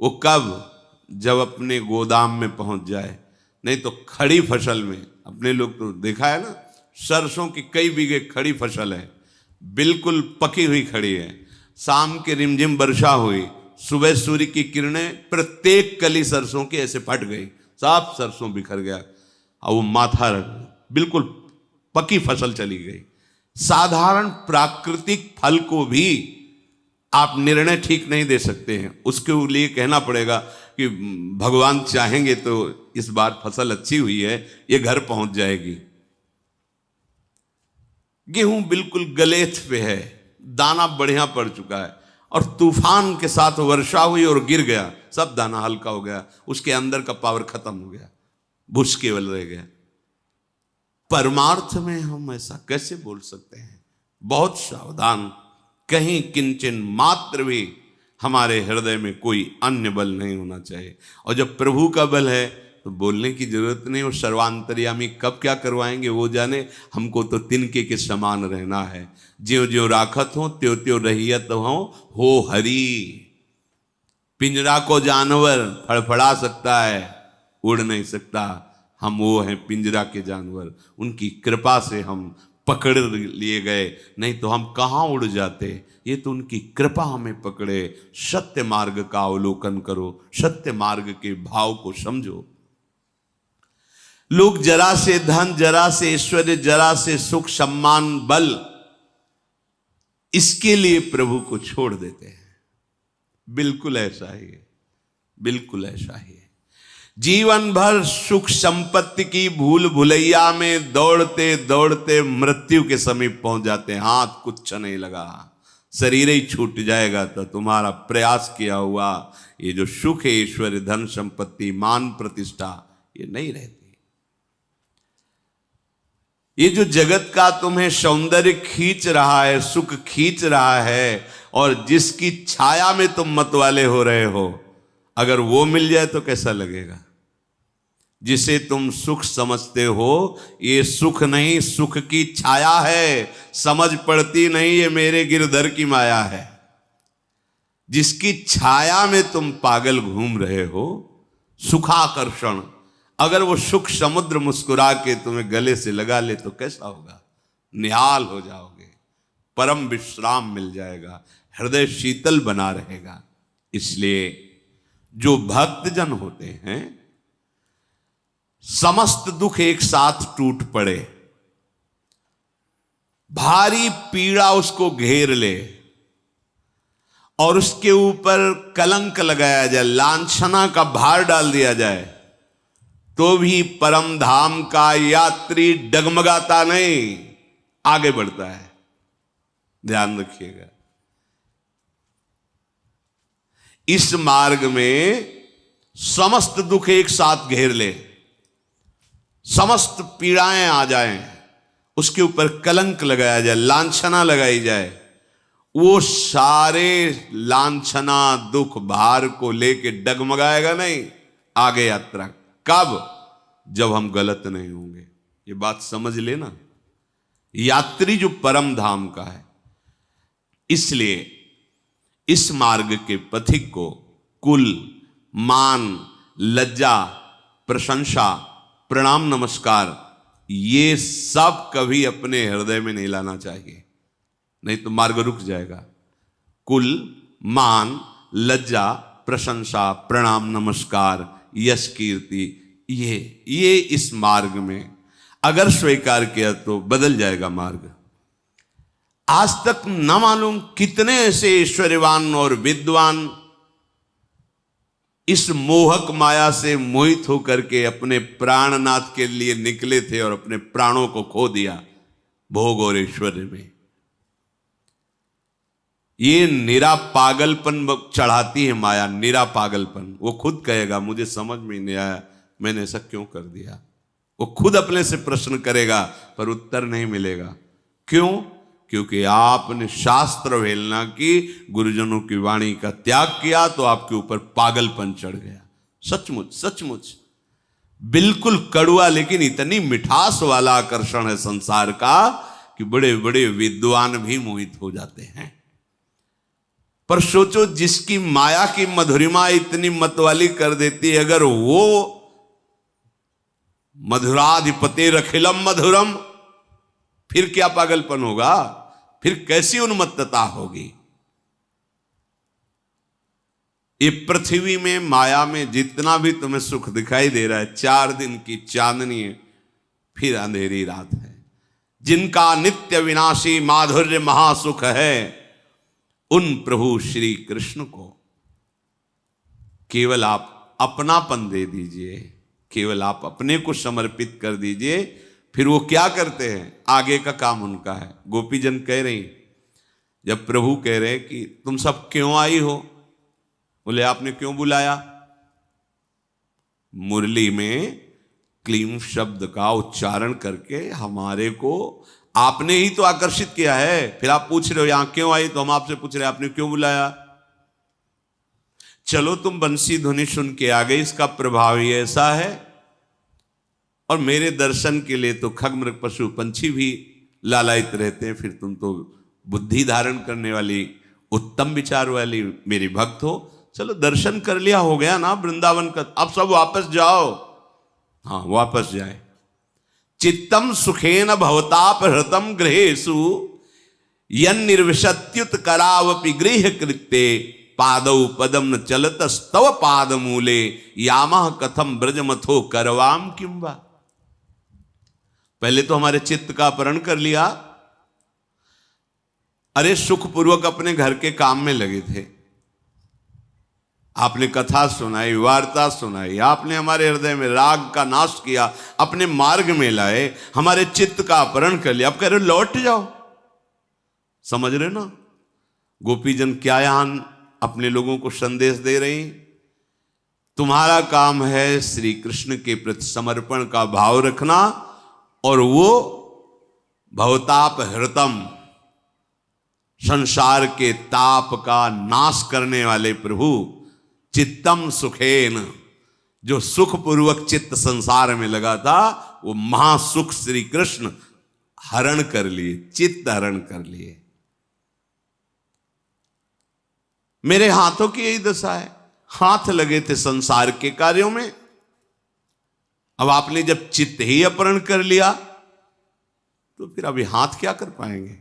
वो कब? जब अपने गोदाम में पहुंच जाए। नहीं तो खड़ी फसल में, अपने लोग तो देखा है ना, सरसों की कई बीघे खड़ी फसल है, बिल्कुल पकी हुई खड़ी है। शाम के रिमझिम वर्षा हुई, सुबह सूर्य की किरणें प्रत्येक कली सरसों की ऐसे फट गई, सब सरसों बिखर गया और वो माथा रख, बिल्कुल पकी फसल चली गई। साधारण प्राकृतिक फल को भी आप निर्णय ठीक नहीं दे सकते हैं। उसके लिए कहना पड़ेगा कि भगवान चाहेंगे तो इस बार फसल अच्छी हुई है, ये घर पहुंच जाएगी। गेहूं बिल्कुल गलेथ पे है, दाना बढ़िया पड़ चुका है, और तूफान के साथ वर्षा हुई और गिर गया, सब दाना हल्का हो गया, उसके अंदर का पावर खत्म हो गया, भूस केवल रह गया। परमार्थ में हम ऐसा कैसे बोल सकते हैं? बहुत सावधान, कहीं किंचन मात्र भी हमारे हृदय में कोई अन्य बल नहीं होना चाहिए। और जब प्रभु का बल है तो बोलने की जरूरत नहीं। वो सर्वांतर्यामी कब क्या करवाएंगे वो जाने, हमको तो तिनके के समान रहना है। ज्यों ज्यों राखत हो त्यों त्यों रहियत हो हरि। पिंजरा को जानवर फड़फड़ा सकता है, उड़ नहीं सकता। हम वो हैं पिंजरा के जानवर, उनकी कृपा से हम पकड़ लिए गए, नहीं तो हम कहाँ उड़ जाते। ये तो उनकी कृपा हमें पकड़े। सत्य मार्ग का अवलोकन करो, सत्य मार्ग के भाव को समझो। लोग जरा से धन, जरा से ऐश्वर्य, जरा से सुख, सम्मान, बल, इसके लिए प्रभु को छोड़ देते हैं। बिल्कुल ऐसा ही है, बिल्कुल ऐसा ही है। जीवन भर सुख संपत्ति की भूल भुलैया में दौड़ते दौड़ते मृत्यु के समीप पहुंच जाते हैं। हाथ कुछ नहीं लगा, शरीर ही छूट जाएगा तो तुम्हारा प्रयास किया हुआ ये जो सुख है, ऐश्वर्य, धन संपत्ति, मान प्रतिष्ठा, ये नहीं रहती। ये जो जगत का तुम्हें सौंदर्य खींच रहा है, सुख खींच रहा है, और जिसकी छाया में तुम मतवाले हो रहे हो, अगर वो मिल जाए तो कैसा लगेगा? जिसे तुम सुख समझते हो, ये सुख नहीं, सुख की छाया है, समझ पड़ती नहीं, ये मेरे गिरधर की माया है। जिसकी छाया में तुम पागल घूम रहे हो, सुखाकर्षण, अगर वो सुख समुद्र मुस्कुरा के तुम्हें गले से लगा ले तो कैसा होगा? निहाल हो जाओगे, परम विश्राम मिल जाएगा, हृदय शीतल बना रहेगा। इसलिए जो भक्तजन होते हैं समस्त दुख एक साथ टूट पड़े, भारी पीड़ा उसको घेर ले और उसके ऊपर कलंक लगाया जाए, लांछना का भार डाल दिया जाए, तो भी परम धाम का यात्री डगमगाता नहीं, आगे बढ़ता है। ध्यान रखिएगा, इस मार्ग में समस्त दुख एक साथ घेर ले, समस्त पीड़ाएं आ जाएं, उसके ऊपर कलंक लगाया जाए, लांछना लगाई जाए, वो सारे लांछना दुख भार को लेके डगमगाएगा नहीं, आगे यात्रा। कब? जब हम गलत नहीं होंगे। ये बात समझ लेना, यात्री जो परम धाम का है। इसलिए इस मार्ग के पथिक को कुल, मान, लज्जा, प्रशंसा, प्रणाम, नमस्कार, ये सब कभी अपने हृदय में नहीं लाना चाहिए, नहीं तो मार्ग रुक जाएगा। कुल, मान, लज्जा, प्रशंसा, प्रणाम, नमस्कार, यश, कीर्ति, ये इस मार्ग में अगर स्वीकार किया तो बदल जाएगा मार्ग। आज तक न मालूम कितने ऐसे ऐश्वर्यवान और विद्वान इस मोहक माया से मोहित होकर के अपने प्राणनाथ के लिए निकले थे और अपने प्राणों को खो दिया भोग और ऐश्वर्य में। ये निरा पागलपन चढ़ाती है माया, निरा पागलपन। वो खुद कहेगा मुझे समझ में नहीं आया, मैंने ऐसा क्यों कर दिया। वो खुद अपने से प्रश्न करेगा पर उत्तर नहीं मिलेगा। क्यों? क्योंकि आपने शास्त्र वेलना की, गुरुजनों की वाणी का त्याग किया, तो आपके ऊपर पागलपन चढ़ गया। सचमुच सचमुच बिल्कुल कड़ुआ लेकिन इतनी मिठास वाला आकर्षण है संसार का कि बड़े बड़े विद्वान भी मोहित हो जाते हैं। पर सोचो, जिसकी माया की मधुरिमा इतनी मतवाली कर देती है, अगर वो मधुराधिपते रखिलम मधुरम, फिर क्या पागलपन होगा, फिर कैसी उन्मत्तता होगी। ये पृथ्वी में माया में जितना भी तुम्हें सुख दिखाई दे रहा है, 4 दिन की चांदनी है, फिर अंधेरी रात है। जिनका नित्य विनाशी माधुर्य महासुख है, उन प्रभु श्री कृष्ण को केवल आप अपनापन दे दीजिए, केवल आप अपने को समर्पित कर दीजिए। फिर वो क्या करते हैं, आगे का काम उनका है। गोपीजन कह रही, जब प्रभु कह रहे कि तुम सब क्यों आई हो, बोले आपने क्यों बुलाया। मुरली में क्लीम शब्द का उच्चारण करके हमारे को आपने ही तो आकर्षित किया है। फिर आप पूछ रहे हो यहां क्यों आई, तो हम आपसे पूछ रहे हैं आपने क्यों बुलाया। चलो तुम बंसी ध्वनि सुन के आ गए, इसका प्रभाव ही ऐसा है। और मेरे दर्शन के लिए तो खग मृग पशु पंछी भी लालायित रहते हैं, फिर तुम तो बुद्धि धारण करने वाली उत्तम विचार वाली मेरी भक्त हो। चलो दर्शन कर लिया, हो गया ना वृंदावन का, अब सब वापस जाओ। हाँ वापस जाए। चित्तम सुखेन भवताप हृतम गृहेषु यन निर्विशत्युत करावपि गृह कृत्ये पादौ पदम न चलत स्तव पाद मूले यामः कथम ब्रजमथो करवाम किंबा। पहले तो हमारे चित्त का अपहरण कर लिया। अरे सुखपूर्वक अपने घर के काम में लगे थे, आपने कथा सुनाई, वार्ता सुनाई, आपने हमारे हृदय में राग का नाश किया, अपने मार्ग में लाए, हमारे चित्त का अपहरण कर लिया। अब कह रहे लौट जाओ। समझ रहे ना गोपीजन क्या यहां अपने लोगों को संदेश दे रही। तुम्हारा काम है श्री कृष्ण के प्रति समर्पण का भाव रखना, और वो भवताप हृतम, संसार के ताप का नाश करने वाले प्रभु, चित्तम सुखेन, जो सुखपूर्वक चित्त संसार में लगा था, वो महासुख श्री कृष्ण हरण कर लिए, चित्त हरण कर लिए। मेरे हाथों की यही दशा है, हाथ लगे थे संसार के कार्यों में। अब आपने जब चित्त ही अपहरण कर लिया, तो फिर अभी हाथ क्या कर पाएंगे।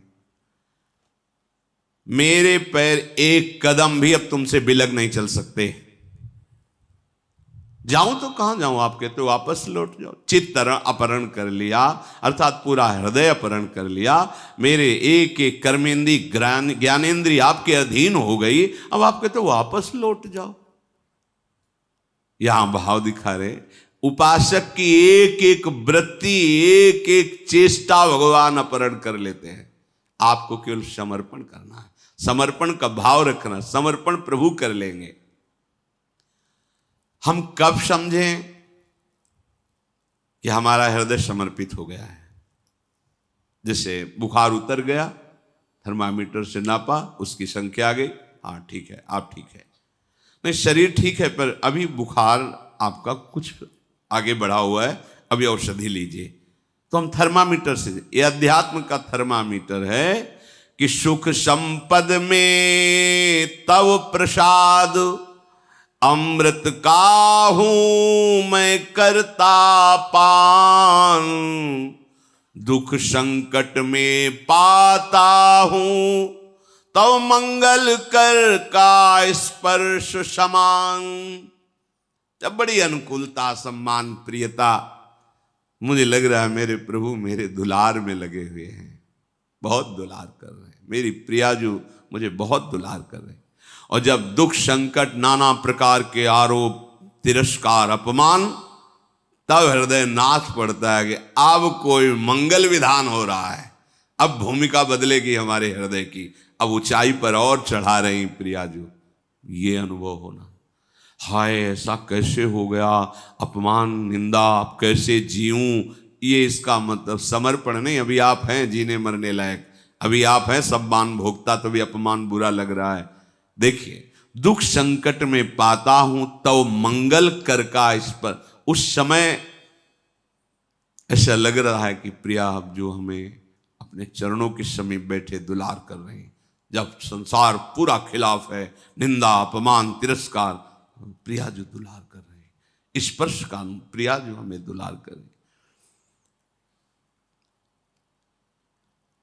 मेरे पैर एक कदम भी अब तुमसे बिलग नहीं चल सकते। जाऊं तो कहां जाऊं, आप कहते हो वापस लौट जाओ। चित्त अपहरण कर लिया, अर्थात पूरा हृदय अपहरण कर लिया, मेरे एक एक कर्मेंद्री ज्ञानेंद्री आपके अधीन हो गई, अब आप कहते हो वापस लौट जाओ। यहां भाव दिखा रहे, उपासक की एक एक वृत्ति, एक एक चेष्टा भगवान अपहरण कर लेते हैं। आपको केवल समर्पण करना है, समर्पण का भाव रखना, समर्पण प्रभु कर लेंगे। हम कब समझें कि हमारा हृदय समर्पित हो गया है? जैसे बुखार उतर गया, थर्मामीटर से नापा, उसकी संख्या आ गई, हाँ ठीक है, आप ठीक है। नहीं, शरीर ठीक है पर अभी बुखार आपका कुछ आगे बढ़ा हुआ है, अभी औषधि लीजिए। तो हम थर्मामीटर से, ये अध्यात्म का थर्मामीटर है कि सुख संपद में तव प्रसाद, अमृत का हूं मैं करता पान, दुख संकट में पाता हूं तव मंगल कर का स्पर्श समान। जब बड़ी अनुकूलता, सम्मान, प्रियता, मुझे लग रहा है मेरे प्रभु मेरे दुलार में लगे हुए हैं, बहुत दुलार कर रहे हैं, मेरी प्रियाजू मुझे बहुत दुलार कर रहे हैं। और जब दुख संकट, नाना प्रकार के आरोप, तिरस्कार, अपमान, तब हृदय नाच पड़ता है कि अब कोई मंगल विधान हो रहा है, अब भूमिका बदलेगी हमारे हृदय की, अब ऊंचाई पर और चढ़ा रही प्रियाजू। ये अनुभव होना, हाय ऐसा कैसे हो गया, अपमान, निंदा, अब कैसे जीऊं, ये इसका मतलब समर्पण नहीं। अभी आप हैं जीने मरने लायक, अभी आप हैं सब मान भोगता, तो भी अपमान बुरा लग रहा है। देखिए, दुख संकट में पाता हूं तो मंगल कर का, इस पर उस समय ऐसा लग रहा है कि प्रिया अब जो हमें अपने चरणों के समीप बैठे दुलार कर रहे हैं, जब संसार पूरा खिलाफ है, निंदा, अपमान, तिरस्कार, प्रिया जो दुलार कर रहे हैं, स्पर्श का प्रिया जो हमें दुलार कर रहे हैं।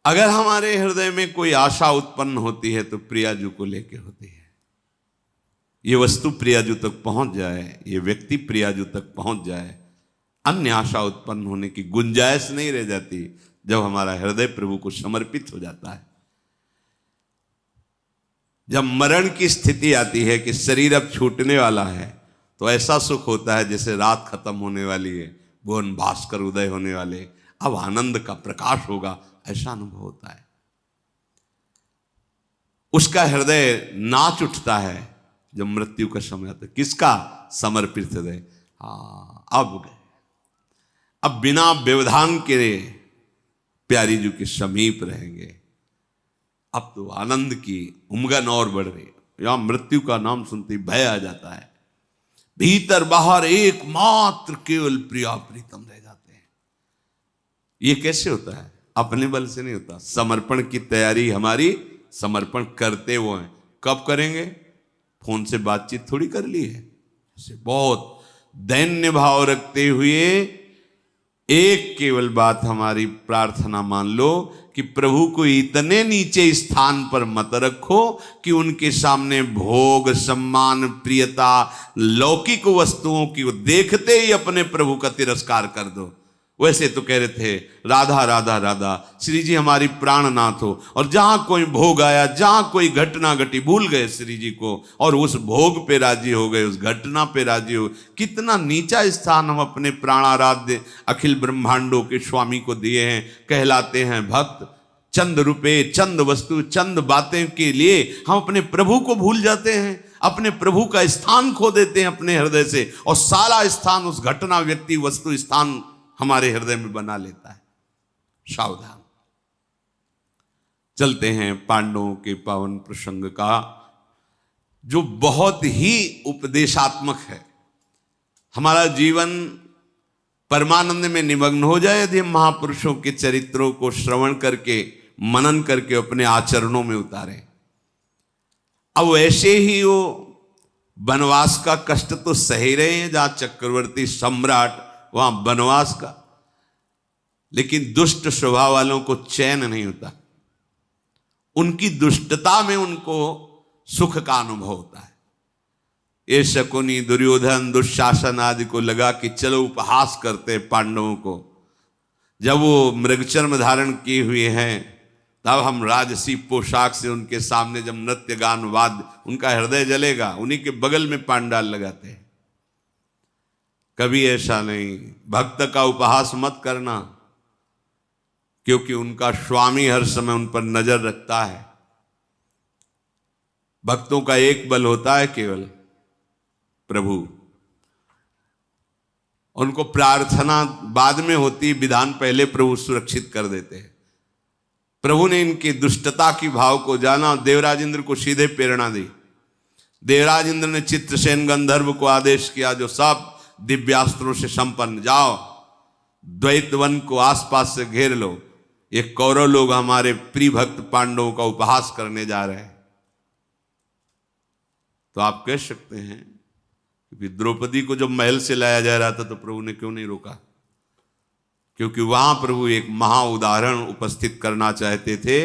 अगर हमारे हृदय में कोई आशा उत्पन्न होती है तो प्रियाजू को लेके होती है। ये वस्तु प्रियाजू तक पहुंच जाए, ये व्यक्ति प्रियाजू तक पहुंच जाए, अन्य आशा उत्पन्न होने की गुंजाइश नहीं रह जाती जब हमारा हृदय प्रभु को समर्पित हो जाता है। जब मरण की स्थिति आती है कि शरीर अब छूटने वाला है, तो ऐसा सुख होता है जैसे रात खत्म होने वाली है, भुवन भास्कर उदय होने वाले, अब आनंद का प्रकाश होगा, ऐसा अनुभव होता है। उसका हृदय नाच उठता है जब मृत्यु का समय आता है। किसका? समर्पित हृदय। अब गए, अब बिना व्यवधान के प्यारी जी के समीप रहेंगे। अब तो आनंद की उमगन और बढ़ रही है। यहां मृत्यु का नाम सुनते ही भय आ जाता है, भीतर बाहर एकमात्र केवल प्रिया प्रीतम रह जाते हैं। ये कैसे होता है? अपने बल से नहीं होता। समर्पण की तैयारी हमारी, समर्पण करते वो हैं। कब करेंगे? फोन से बातचीत थोड़ी कर ली है, बहुत दैन्य भाव रखते हुए एक केवल बात हमारी प्रार्थना मान लो कि प्रभु को इतने नीचे स्थान पर मत रखो कि उनके सामने भोग, सम्मान, प्रियता, लौकिक वस्तुओं की देखते ही अपने प्रभु का तिरस्कार कर दो। वैसे तो कह रहे थे राधा राधा राधा, श्री जी हमारी प्राणनाथ हो, और जहां कोई भोग आया, जहां कोई घटना घटी, भूल गए श्री जी को और उस भोग पे राजी हो गए, उस घटना पे राजी हो। कितना नीचा स्थान हम अपने प्राणाराध्य अखिल ब्रह्मांडों के स्वामी को दिए हैं। कहलाते हैं भक्त। चंद रुपए, चंद वस्तु, चंद बातें के लिए हम अपने प्रभु को भूल जाते हैं, अपने प्रभु का स्थान खो देते हैं अपने हृदय से, और सारा स्थान उस घटना, व्यक्ति, वस्तु, स्थान हमारे हृदय में बना लेता है। सावधान। चलते हैं पांडवों के पावन प्रसंग का, जो बहुत ही उपदेशात्मक है। हमारा जीवन परमानंद में निमग्न हो जाए यदि हम महापुरुषों के चरित्रों को श्रवण करके, मनन करके अपने आचरणों में उतारें। अब वैसे ही वो वनवास का कष्ट तो सही रहे हैं, जहां चक्रवर्ती सम्राट, वहां वनवास का, लेकिन दुष्ट स्वभाव वालों को चैन नहीं होता। उनकी दुष्टता में उनको सुख का अनुभव होता है। ये शकुनी दुर्योधन दुशासन आदि को लगा कि चलो उपहास करते पांडवों को। जब वो मृगचर्म धारण किए हुए हैं तब हम राजसी पोशाक से उनके सामने जब नृत्य गान वाद्य, उनका हृदय जलेगा। उन्हीं के बगल में पांडाल लगाते हैं। कभी ऐसा नहीं, भक्त का उपहास मत करना, क्योंकि उनका स्वामी हर समय उन पर नजर रखता है। भक्तों का एक बल होता है केवल प्रभु। उनको प्रार्थना बाद में होती, विधान पहले प्रभु सुरक्षित कर देते हैं। प्रभु ने इनकी दुष्टता की भाव को जाना और देवराज इंद्र को सीधे प्रेरणा दी। देवराज इंद्र ने चित्रसेन गंधर्व को आदेश किया, जो सब दिव्यास्त्रों से संपन्न, जाओ द्वैत वन को आसपास से घेर लो। ये कौरव लोग हमारे प्रिय भक्त पांडवों का उपहास करने जा रहे हैं। तो आप कह सकते हैं कि द्रौपदी को जब महल से लाया जा रहा था तो प्रभु ने क्यों नहीं रोका? क्योंकि वहां प्रभु एक महा उदाहरण उपस्थित करना चाहते थे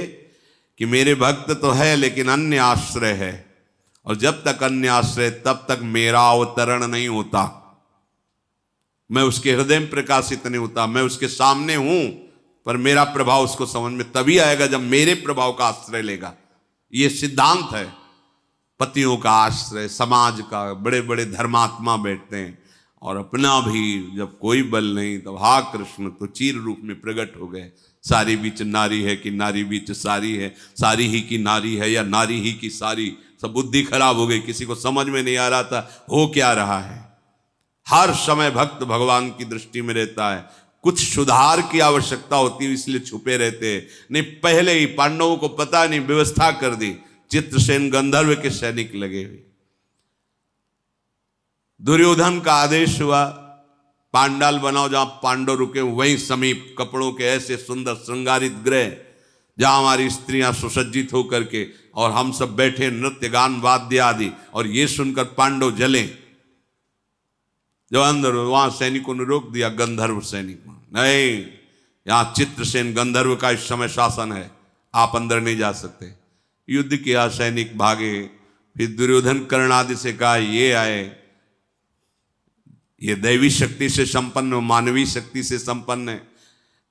कि मेरे भक्त तो है लेकिन अन्य आश्रय है, और जब तक अन्य आश्रय तब तक मेरा अवतरण नहीं होता, मैं उसके हृदय में प्रकाशित नहीं होता। मैं उसके सामने हूं पर मेरा प्रभाव उसको समझ में तभी आएगा जब मेरे प्रभाव का आश्रय लेगा। ये सिद्धांत है पतियों का आश्रय। समाज का बड़े बड़े धर्मात्मा बैठते हैं और अपना भी जब कोई बल नहीं तब हा कृष्ण तो चीर रूप में प्रकट हो गए। सारी बीच नारी है कि नारी बीच सारी है, सारी ही की नारी है या नारी ही की सारी। सब बुद्धि खराब हो गई, किसी को समझ में नहीं आ रहा था हो क्या रहा है। हर समय भक्त भगवान की दृष्टि में रहता है, कुछ सुधार की आवश्यकता होती है इसलिए छुपे रहते हैं। नहीं, पहले ही पांडवों को पता नहीं, व्यवस्था कर दी। चित्रसेन गंधर्व के सैनिक लगे हुए। दुर्योधन का आदेश हुआ पांडाल बनाओ, जहां पांडव रुके वहीं समीप कपड़ों के ऐसे सुंदर श्रृंगारित गृह, जहां हमारी स्त्रियां सुसज्जित होकर के और हम सब बैठे नृत्य गान वाद्य आदि, और ये सुनकर पांडव जले। जो अंदर वहां सैनिकों ने रोक दिया, गंधर्व सैनिक नहीं, यहां चित्रसेन गंधर्व का इस समय शासन है, आप अंदर नहीं जा सकते। युद्ध किया, सैनिक भागे। फिर दुर्योधन कर्ण आदि से कहा ये आए, ये दैवी शक्ति से संपन्न, मानवीय शक्ति से संपन्न है।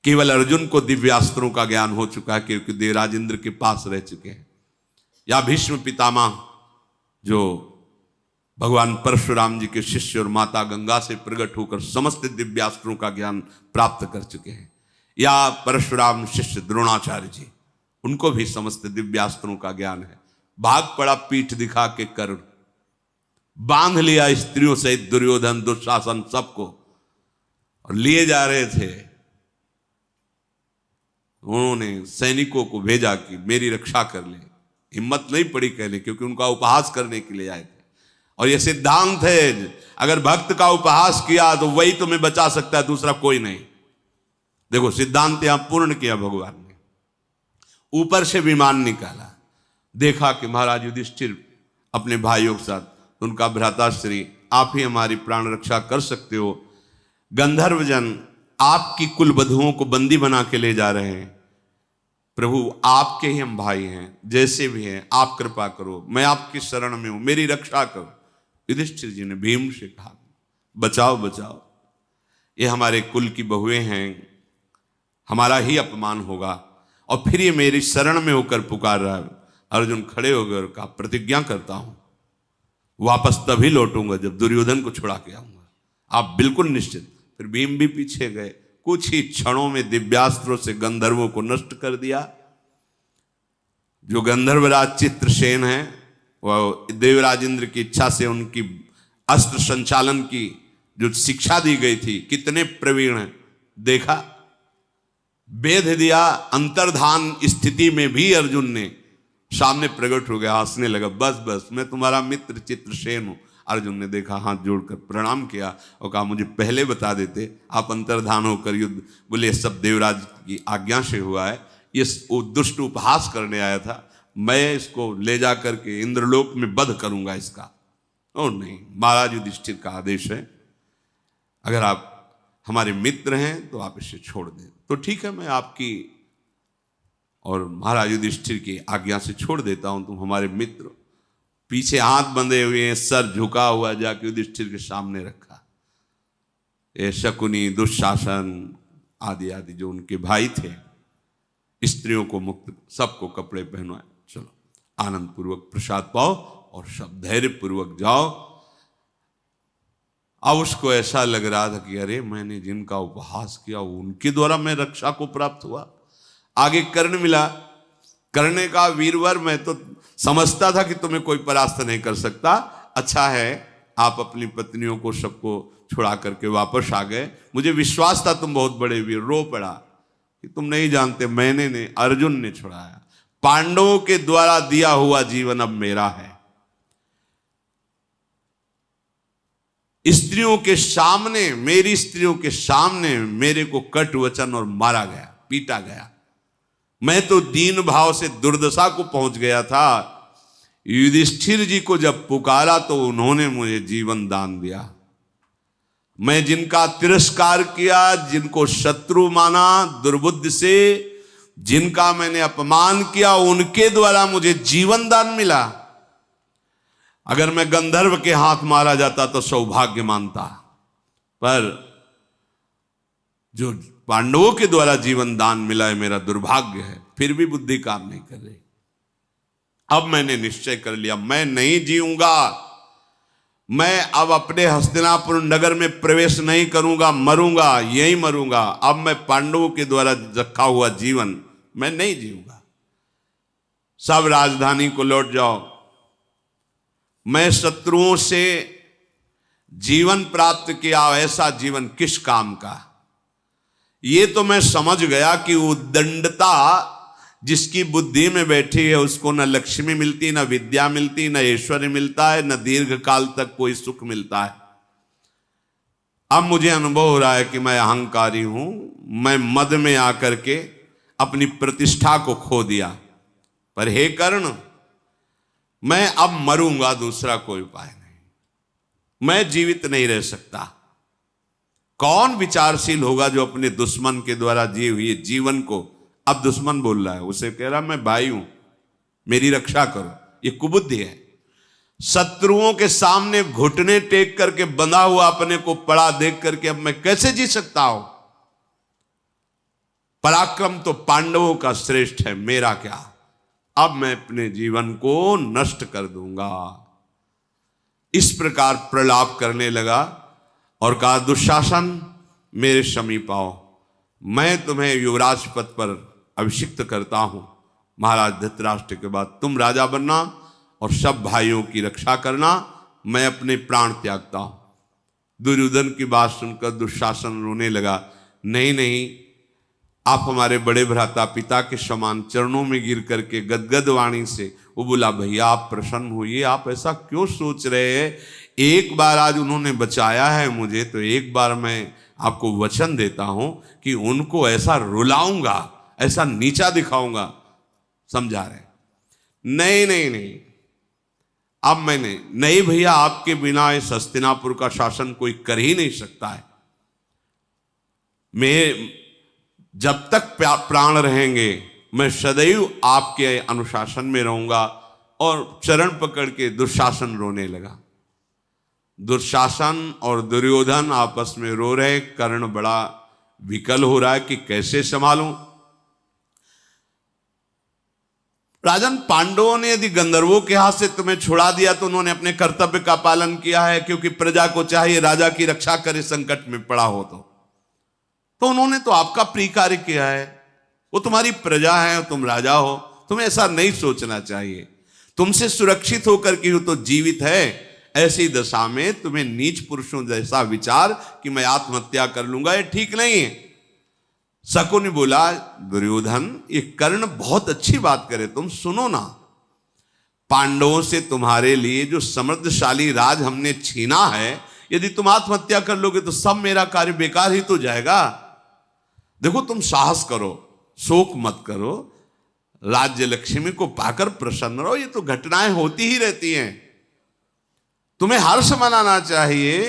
केवल अर्जुन को दिव्यास्त्रों का ज्ञान हो चुका है क्योंकि देवराज इंद्र के पास रह चुके हैं। या भीष्म पितामह जो भगवान परशुराम जी के शिष्य और माता गंगा से प्रकट होकर समस्त दिव्यास्त्रों का ज्ञान प्राप्त कर चुके हैं। या परशुराम शिष्य द्रोणाचार्य जी, उनको भी समस्त दिव्यास्त्रों का ज्ञान है। भाग पड़ा पीठ दिखा के कर्ण, बांध लिया स्त्रियों सहित दुर्योधन दुशासन सबको, और लिए जा रहे थे। उन्होंने सैनिकों को भेजा कि मेरी रक्षा कर ले। हिम्मत नहीं पड़ी कहने, क्योंकि उनका उपहास करने के लिए आए थे। और यह सिद्धांत है, अगर भक्त का उपहास किया तो वही तुम्हें बचा सकता है, दूसरा कोई नहीं। देखो सिद्धांत यहां पूर्ण किया भगवान ने। ऊपर से विमान निकाला, देखा कि महाराज युधिष्ठिर अपने भाइयों के साथ, उनका भ्राताश्री आप ही हमारी प्राण रक्षा कर सकते हो। गंधर्वजन आपकी कुल वधुओं को बंदी बना के ले जा रहे हैं। प्रभु आपके ही हम भाई हैं, जैसे भी हैं आप कृपा करो, मैं आपकी शरण में हूं, मेरी रक्षा करो। युधिष्ठिर जी ने भीम से कहा बचाओ बचाओ, ये हमारे कुल की बहुएं हैं, हमारा ही अपमान होगा। और फिर ये मेरी शरण में होकर पुकार रहा है। अर्जुन खड़े हो गए और कहा प्रतिज्ञा करता हूं वापस तभी लौटूंगा जब दुर्योधन को छुड़ा के आऊंगा, आप बिल्कुल निश्चित। फिर भीम भी पीछे गए, कुछ ही क्षणों में दिव्यास्त्रों से गंधर्वों को नष्ट कर दिया। जो गंधर्वराज चित्रसेन है वह देवराज इंद्र की इच्छा से उनकी अस्त्र संचालन की जो शिक्षा दी गई थी, कितने प्रवीण हैं देखा। वेद दिया, अंतर्धान स्थिति में भी अर्जुन ने सामने प्रकट हो गया, हंसने लगा, बस बस मैं तुम्हारा मित्र चित्रसेन हूं। अर्जुन ने देखा, हाथ जोड़कर प्रणाम किया और कहा मुझे पहले बता देते, आप अंतर्धान होकर युद्ध। बोले सब देवराज की आज्ञा से हुआ है, ये दुष्ट उपहास करने आया था, मैं इसको ले जा करके इंद्रलोक में वध करूंगा इसका। और नहीं, महाराज युधिष्ठिर का आदेश है, अगर आप हमारे मित्र हैं तो आप इसे छोड़ दें। तो ठीक है, मैं आपकी और महाराज युधिष्ठिर की आज्ञा से छोड़ देता हूं, तुम हमारे मित्र। पीछे हाथ बंधे हुए हैं, सर झुका हुआ, जाके युधिष्ठिर के सामने रखा। ये शकुनी, दुशासन आदि आदि जो उनके भाई थे, स्त्रियों को मुक्त, सबको कपड़े पहनवाए। चलो आनंद पूर्वक प्रसाद पाओ और सब धैर्य पूर्वक जाओ। अब उसको ऐसा लग रहा था कि अरे मैंने जिनका उपहास किया उनके द्वारा मैं रक्षा को प्राप्त हुआ। आगे कर्ण मिला, कर्ण का वीरवर, मैं तो समझता था कि तुम्हें कोई परास्त नहीं कर सकता। अच्छा है आप अपनी पत्नियों को सबको छुड़ा करके वापस आ गए। मुझे विश्वास था तुम बहुत बड़े वीर। रो पड़ा कि तुम नहीं जानते, मैंने नहीं, अर्जुन ने छुड़ाया। पांडवों के द्वारा दिया हुआ जीवन अब मेरा है। स्त्रियों के सामने, मेरी स्त्रियों के सामने मेरे को कट वचन और मारा गया, पीटा गया। मैं तो दीन भाव से दुर्दशा को पहुंच गया था। युधिष्ठिर जी को जब पुकारा तो उन्होंने मुझे जीवन दान दिया। मैं जिनका तिरस्कार किया, जिनको शत्रु माना दुर्बुद्धि से, जिनका मैंने अपमान किया, उनके द्वारा मुझे जीवन दान मिला। अगर मैं गंधर्व के हाथ मारा जाता तो सौभाग्य मानता, पर जो पांडवों के द्वारा जीवन दान मिला है मेरा दुर्भाग्य है। फिर भी बुद्धि काम नहीं कर रही। अब मैंने निश्चय कर लिया, मैं नहीं जीऊंगा। मैं अब अपने हस्तिनापुर नगर में प्रवेश नहीं करूंगा, मरूंगा, यही मरूंगा। अब मैं पांडवों के द्वारा रखा हुआ जीवन मैं नहीं जीऊंगा। सब राजधानी को लौट जाओ। मैं शत्रुओं से जीवन प्राप्त किया, ऐसा जीवन किस काम का। ये तो मैं समझ गया कि उद्दंडता जिसकी बुद्धि में बैठी है उसको न लक्ष्मी मिलती, न विद्या मिलती, न ऐश्वर्य मिलता है, न दीर्घ काल तक कोई सुख मिलता है। अब मुझे अनुभव हो रहा है कि मैं अहंकारी हूं। मैं मद में आकर के अपनी प्रतिष्ठा को खो दिया। पर हे कर्ण, मैं अब मरूंगा, दूसरा कोई उपाय नहीं। मैं जीवित नहीं रह सकता। कौन विचारशील होगा जो अपने दुश्मन के द्वारा जिए हुए जीवन को, अब दुश्मन बोल रहा है, उसे कह रहा मैं भाई हूं, मेरी रक्षा करो। ये कुबुद्धि है। शत्रुओं के सामने घुटने टेक करके बंधा हुआ अपने को पड़ा देख करके अब मैं कैसे जी सकता हूं। पराक्रम तो पांडवों का श्रेष्ठ है, मेरा क्या। अब मैं अपने जीवन को नष्ट कर दूंगा। इस प्रकार प्रलाप करने लगा और कहा, दुशासन मेरे समीप आओ, मैं तुम्हें युवराज पद पर अभिषिक्त करता हूं। महाराज धृतराष्ट्र के बाद तुम राजा बनना और सब भाइयों की रक्षा करना, मैं अपने प्राण त्यागता हूं। दुर्योधन की बात सुनकर दुशासन रोने लगा। नहीं नहीं, आप हमारे बड़े भ्राता पिता के समान चरणों में गिर करके गदगद वाणी से वो बोला, भैया आप प्रसन्न होइए, आप ऐसा क्यों सोच रहे हैं। एक बार आज उन्होंने बचाया है मुझे, तो एक बार मैं आपको वचन देता हूं कि उनको ऐसा रुलाऊंगा, ऐसा नीचा दिखाऊंगा। समझा रहे? नहीं नहीं नहीं, अब मैंने नहीं भैया, आपके बिना इस हस्तिनापुर का शासन कोई कर ही नहीं सकता है। मैं जब तक प्राण रहेंगे मैं सदैव आपके अनुशासन में रहूंगा। और चरण पकड़ के दुशासन रोने लगा। दुशासन और दुर्योधन आपस में रो रहे। कर्ण बड़ा विकल हो रहा है कि कैसे संभालूं। राजन, पांडवों ने यदि गंधर्वों के हाथ से तुम्हें छुड़ा दिया तो उन्होंने अपने कर्तव्य का पालन किया है, क्योंकि प्रजा को चाहिए राजा की रक्षा करे संकट में पड़ा हो तो उन्होंने तो आपका प्रिय कार्य किया है। वो तुम्हारी प्रजा है, तुम राजा हो, तुम्हें ऐसा नहीं सोचना चाहिए। तुमसे सुरक्षित होकर के तो जीवित है। ऐसी दशा में तुम्हें नीच पुरुषों जैसा विचार कि मैं आत्महत्या कर लूंगा, ये ठीक नहीं है। शकुनि बोला, दुर्योधन ये कर्ण बहुत अच्छी बात करे, तुम सुनो ना। पांडवों से तुम्हारे लिए जो समृद्धशाली राज हमने छीना है, यदि तुम आत्महत्या कर लोगे तो सब मेरा कार्य बेकार ही तो जाएगा। देखो, तुम साहस करो, शोक मत करो, राज्य लक्ष्मी को पाकर प्रसन्न रहो। ये तो घटनाएं होती ही रहती हैं। तुम्हें हर्ष मनाना चाहिए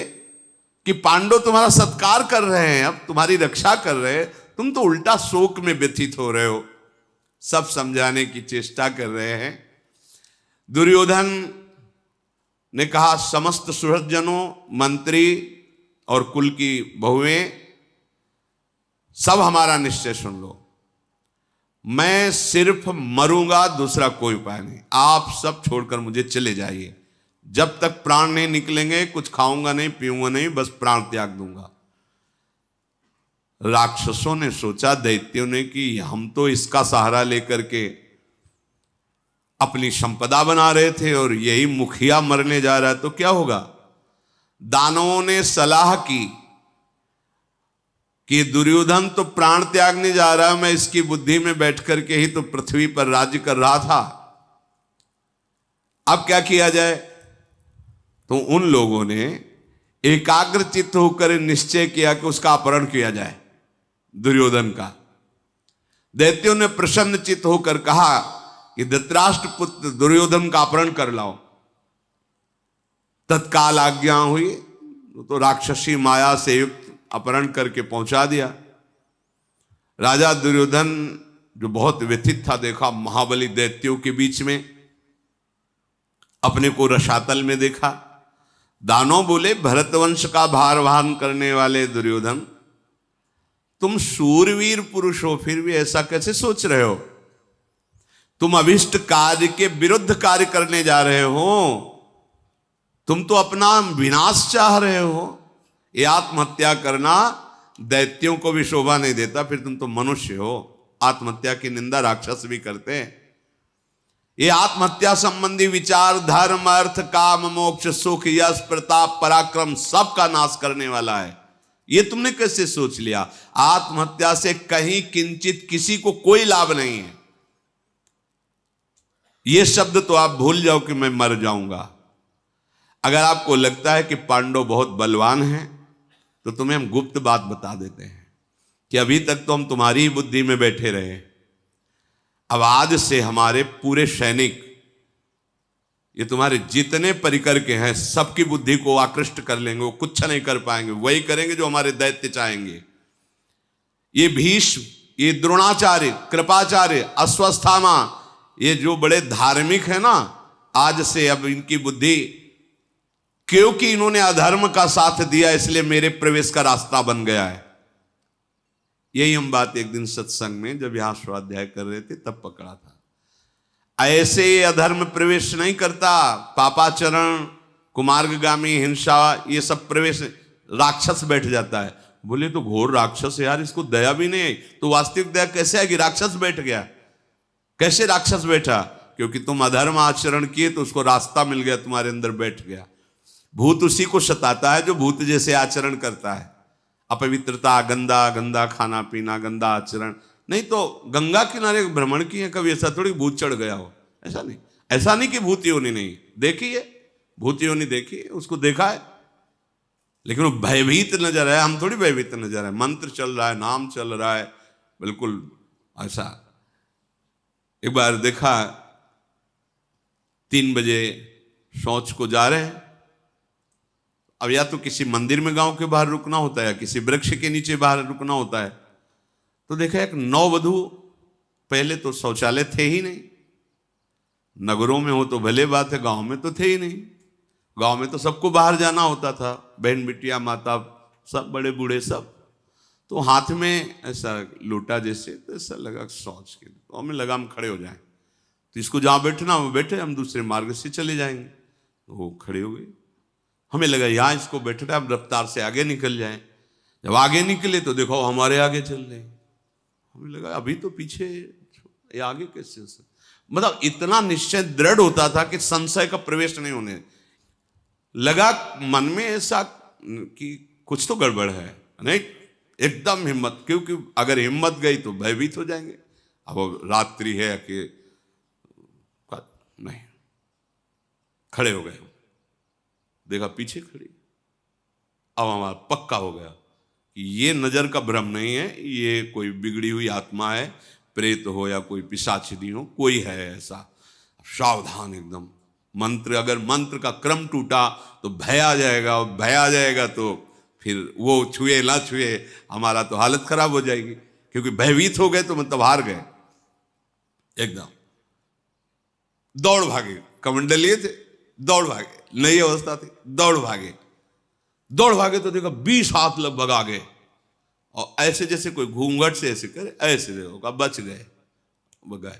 कि पांडव तुम्हारा सत्कार कर रहे हैं, अब तुम्हारी रक्षा कर रहे हैं। तुम तो उल्टा शोक में व्यथित हो रहे हो। सब समझाने की चेष्टा कर रहे हैं। दुर्योधन ने कहा, समस्त सुहृदजनों, मंत्री और कुल की बहुएं, सब हमारा निश्चय सुन लो। मैं सिर्फ मरूंगा, दूसरा कोई उपाय नहीं। आप सब छोड़कर मुझे चले जाइए। जब तक प्राण नहीं निकलेंगे कुछ खाऊंगा नहीं, पीऊंगा नहीं, बस प्राण त्याग दूंगा। राक्षसों ने सोचा, दैत्यों ने, कि हम तो इसका सहारा लेकर के अपनी संपदा बना रहे थे और यही मुखिया मरने जा रहा है, तो क्या होगा। दानवों ने सलाह की कि दुर्योधन तो प्राण त्यागने जा रहा है, मैं इसकी बुद्धि में बैठ करके ही तो पृथ्वी पर राज्य कर रहा था, अब क्या किया जाए। तो उन लोगों ने एकाग्रचित्त होकर निश्चय किया कि उसका अपहरण किया जाए, दुर्योधन का। दैत्यों ने प्रसन्न चित्त होकर कहा कि धृतराष्ट्र पुत्र दुर्योधन का अपहरण कर लाओ। तत्काल आज्ञा हुई, तो राक्षसी माया से युक्त अपहरण करके पहुंचा दिया। राजा दुर्योधन जो बहुत व्यथित था, देखा महाबली दैत्यों के बीच में अपने को रसातल में देखा। दानव बोले, भरतवंश का भार वहन करने वाले दुर्योधन, तुम शूरवीर पुरुष हो, फिर भी ऐसा कैसे सोच रहे हो। तुम अभिष्ट कार्य के विरुद्ध कार्य करने जा रहे हो, तुम तो अपना विनाश चाह रहे हो। ये आत्महत्या करना दैत्यों को भी शोभा नहीं देता, फिर तुम तो मनुष्य हो। आत्महत्या की निंदा राक्षस भी करते हैं। ये आत्महत्या संबंधी विचार धर्म, अर्थ, काम, मोक्ष, सुख, यश, प्रताप, पराक्रम सब का नाश करने वाला है। ये तुमने कैसे सोच लिया। आत्महत्या से कहीं किंचित किसी को कोई लाभ नहीं है। ये शब्द तो आप भूल जाओ कि मैं मर जाऊंगा। अगर आपको लगता है कि पांडव बहुत बलवान हैं, तो तुम्हें हम गुप्त बात बता देते हैं कि अभी तक तो हम तुम्हारी ही बुद्धि में बैठे रहे। अब आज से हमारे पूरे सैनिक, ये तुम्हारे जितने परिकर के हैं, सबकी बुद्धि को आकृष्ट कर लेंगे। वो कुछ नहीं कर पाएंगे, वही करेंगे जो हमारे दैत्य चाहेंगे। ये भीष्म, ये द्रोणाचार्य, कृपाचार्य, अश्वत्थामा, ये जो बड़े धार्मिक है ना, आज से अब इनकी बुद्धि, क्योंकि इन्होंने अधर्म का साथ दिया इसलिए मेरे प्रवेश का रास्ता बन गया है। यही हम बात एक दिन सत्संग में जब यहां स्वाध्याय कर रहे थे तब पकड़ा था। ऐसे ये अधर्म प्रवेश नहीं करता। पापाचरण, कुमार्गगामी, हिंसा, ये सब प्रवेश राक्षस बैठ जाता है। बोले तो घोर राक्षस है यार, इसको दया भी नहीं आई। तो वास्तविक दया कैसे आएगी। राक्षस बैठ गया। कैसे राक्षस बैठा। क्योंकि तुम अधर्म आचरण किए तो उसको रास्ता मिल गया, तुम्हारे अंदर बैठ गया। भूत उसी को सताता है जो भूत जैसे आचरण करता है। अपवित्रता, गंदा गंदा खाना पीना, गंदा आचरण। नहीं तो गंगा किनारे भ्रमण किए कभी, ऐसा थोड़ी भूत चढ़ गया हो। ऐसा नहीं, ऐसा नहीं कि भूत योनि नहीं देखी है, भूत योनि देखी है, उसको देखा है, लेकिन वो भयभीत नजर है। हम थोड़ी भयभीत नजर है। मंत्र चल रहा है, नाम चल रहा है, बिल्कुल ऐसा। एक बार देखा 3 बजे शौच को जा रहे हैं। अब या तो किसी मंदिर में गांव के बाहर रुकना होता है या किसी वृक्ष के नीचे बाहर रुकना होता है। तो देखा एक नववधू, पहले तो शौचालय थे ही नहीं। नगरों में हो तो भले बात है, गांव में तो थे ही नहीं। गांव में तो सबको बाहर जाना होता था, बहन बिटिया, माता, सब बड़े बूढ़े सब। तो हाथ में ऐसा लोटा जैसे, तो ऐसा लगा शौच के, तो हमें लगा हम खड़े हो जाएं। तो इसको जहां बैठना वो बैठे, हम दूसरे मार्ग से चले जाएंगे। तो वो खड़े हो गए। हमें लगा यहाँ इसको बैठना, अब रफ्तार से आगे निकल जाएं। जब आगे निकले तो देखो हमारे आगे चल रहे। हमें लगा अभी तो पीछे, ये आगे कैसे। मतलब इतना निश्चय दृढ़ होता था कि संशय का प्रवेश नहीं होने लगा मन में, ऐसा कि कुछ तो गड़बड़ है। नहीं, एकदम हिम्मत, क्योंकि अगर हिम्मत गई तो भयभीत हो जाएंगे। अब रात्रि है कि नहीं, खड़े हो गए। देखा पीछे खड़ी। अब हमारा पक्का हो गया कि ये नजर का भ्रम नहीं है, ये कोई बिगड़ी हुई आत्मा है, प्रेत हो या कोई पिशाचिनी हो, कोई है ऐसा। सावधान एकदम। मंत्र, अगर मंत्र का क्रम टूटा तो भय आ जाएगा, और भय आ जाएगा तो फिर वो छुए ना छुए, हमारा तो हालत खराब हो जाएगी। क्योंकि भयभीत हो गए तो मतलब हार गए एकदम। दौड़ भागे, कमंडल लिए थे, दौड़ भागे, नई अवस्था थी, दौड़ भागे। दौड़ भागे तो देखा 20 हाथ लगभग आ गए, और ऐसे जैसे कोई घूंघट से ऐसे करे, ऐसे देखो बच गए, गए।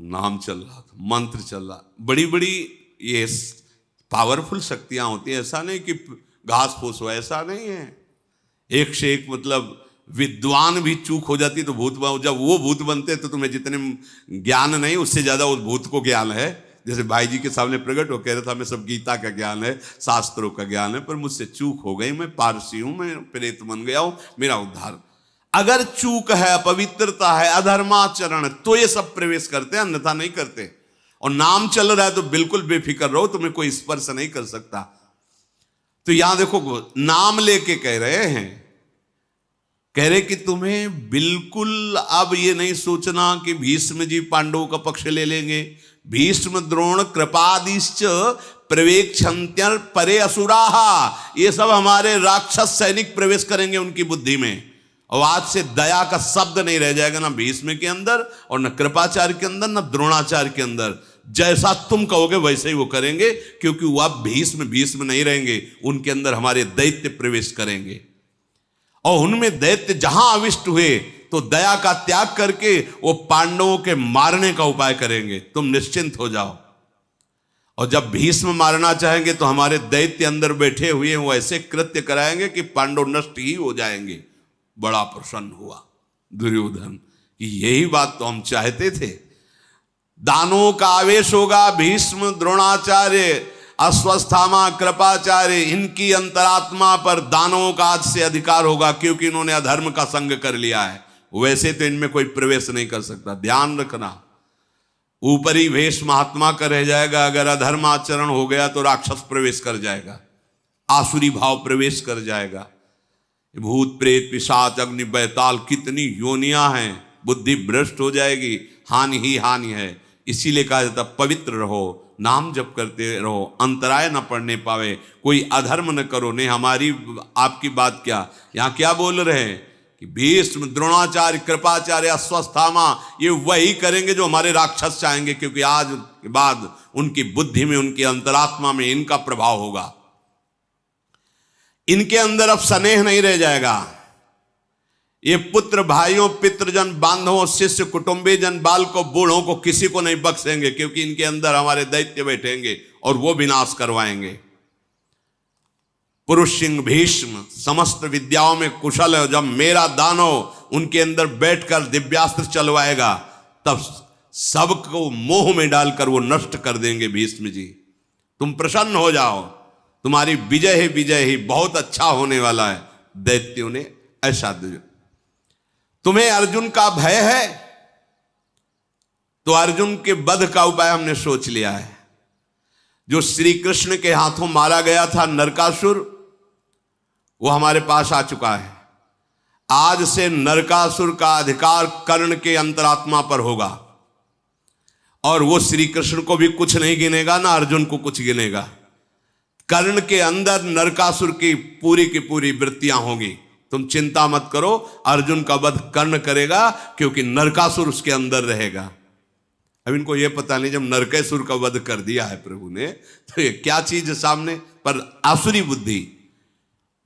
नाम चल रहा था, मंत्र चल रहा, बड़ी बड़ी ये पावरफुल शक्तियां होती हैं। ऐसा नहीं कि घास फूस हो, ऐसा नहीं है। एक से एक मतलब विद्वान भी चूक हो जाती तो भूत, जब वो भूत बनते तो तुम्हें जितने ज्ञान नहीं उससे ज्यादा उस भूत को ज्ञान है। जैसे भाई जी के सामने प्रकट हो कह रहा था हमें सब गीता का ज्ञान है, शास्त्रों का ज्ञान है, पर मुझसे चूक हो गई, मैं पारसी हूं, मैं प्रेत बन गया हूं, मेरा उद्धार। अगर चूक है, अपवित्रता है, अधर्माचरण, तो ये सब प्रवेश करते हैं, अन्यथा नहीं करते। और नाम चल रहा है तो बिल्कुल बेफिक्र रहो, तुम्हें कोई स्पर्श नहीं कर सकता। तो यहां देखो नाम लेके कह रहे हैं, कह रहे कि तुम्हें बिल्कुल अब ये नहीं सोचना कि भीष्म जी पांडवों का पक्ष ले लेंगे। भीष्म द्रोण कृपादिश्च प्रवेक्षन्त्य परे असुराहा, ये सब हमारे राक्षस सैनिक प्रवेश करेंगे उनकी बुद्धि में। और आज से दया का शब्द नहीं रह जाएगा, ना भीष्म के अंदर और न कृपाचार्य के अंदर, न द्रोणाचार्य के अंदर। जैसा तुम कहोगे वैसे ही वो करेंगे, क्योंकि वो अब भीष्म नहीं रहेंगे, उनके अंदर हमारे दैत्य प्रवेश करेंगे। और उनमें दैत्य जहां अविष्ट हुए तो दया का त्याग करके वो पांडवों के मारने का उपाय करेंगे, तुम निश्चिंत हो जाओ। और जब भीष्म मारना चाहेंगे तो हमारे दैत्य अंदर बैठे हुए वो ऐसे कृत्य कराएंगे कि पांडव नष्ट ही हो जाएंगे। बड़ा प्रसन्न हुआ दुर्योधन कि यही बात तो हम चाहते थे। दानों का आवेश होगा, भीष्म द्रोणाचार्य अश्वस्थामा कृपाचार्य, इनकी अंतरात्मा पर दानवों का आज से अधिकार होगा, क्योंकि इन्होंने अधर्म का संग कर लिया है। वैसे तो इनमें कोई प्रवेश नहीं कर सकता। ध्यान रखना, ऊपरी वेश महात्मा का रह जाएगा, अगर अधर्म आचरण हो गया तो राक्षस प्रवेश कर जाएगा, आसुरी भाव प्रवेश कर जाएगा। भूत प्रेत पिशाच अग्नि बैताल कितनी योनियां हैं, बुद्धि भ्रष्ट हो जाएगी, हानि ही हानि है। इसीलिए कहा जाता पवित्र रहो, नाम जप करते रहो, अंतराय न पड़ने पावे, कोई अधर्म न करो। नहीं हमारी आपकी बात क्या, यहां क्या बोल रहे हैं कि भीष्म द्रोणाचार्य कृपाचार्य अश्वस्थामा ये वही करेंगे जो हमारे राक्षस चाहेंगे, क्योंकि आज के बाद उनकी बुद्धि में, उनकी अंतरात्मा में इनका प्रभाव होगा। इनके अंदर अब स्नेह नहीं रह जाएगा। ये पुत्र भाइयों पितृजन बांधवों शिष्य कुटुंबीजन बालकों बूढ़ों को किसी को नहीं बख्शेंगे, क्योंकि इनके अंदर हमारे दैत्य बैठेंगे और वो विनाश करवाएंगे। पुरुष सिंह भीष्म समस्त विद्याओं में कुशल है, जब मेरा दानव उनके अंदर बैठकर दिव्यास्त्र चलवाएगा तब सबको मोह में डालकर वो नष्ट कर देंगे। भीष्म जी तुम प्रसन्न हो जाओ, तुम्हारी विजय ही बहुत अच्छा होने वाला है। दैत्यों ने ऐसा दिया। तुम्हें अर्जुन का भय है तो अर्जुन के वध का उपाय हमने सोच लिया है। जो श्री कृष्ण के हाथों मारा गया था नरकासुर, वो हमारे पास आ चुका है। आज से नरकासुर का अधिकार कर्ण के अंतरात्मा पर होगा, और वो श्री कृष्ण को भी कुछ नहीं गिनेगा, ना अर्जुन को कुछ गिनेगा। कर्ण के अंदर नरकासुर की पूरी वृत्तियां होंगी। तुम चिंता मत करो, अर्जुन का वध कर्ण करेगा, क्योंकि नरकासुर उसके अंदर रहेगा। अब इनको यह पता नहीं, जब नरकासुर का वध कर दिया है प्रभु ने, तो ये क्या चीज है सामने, पर आसुरी बुद्धि।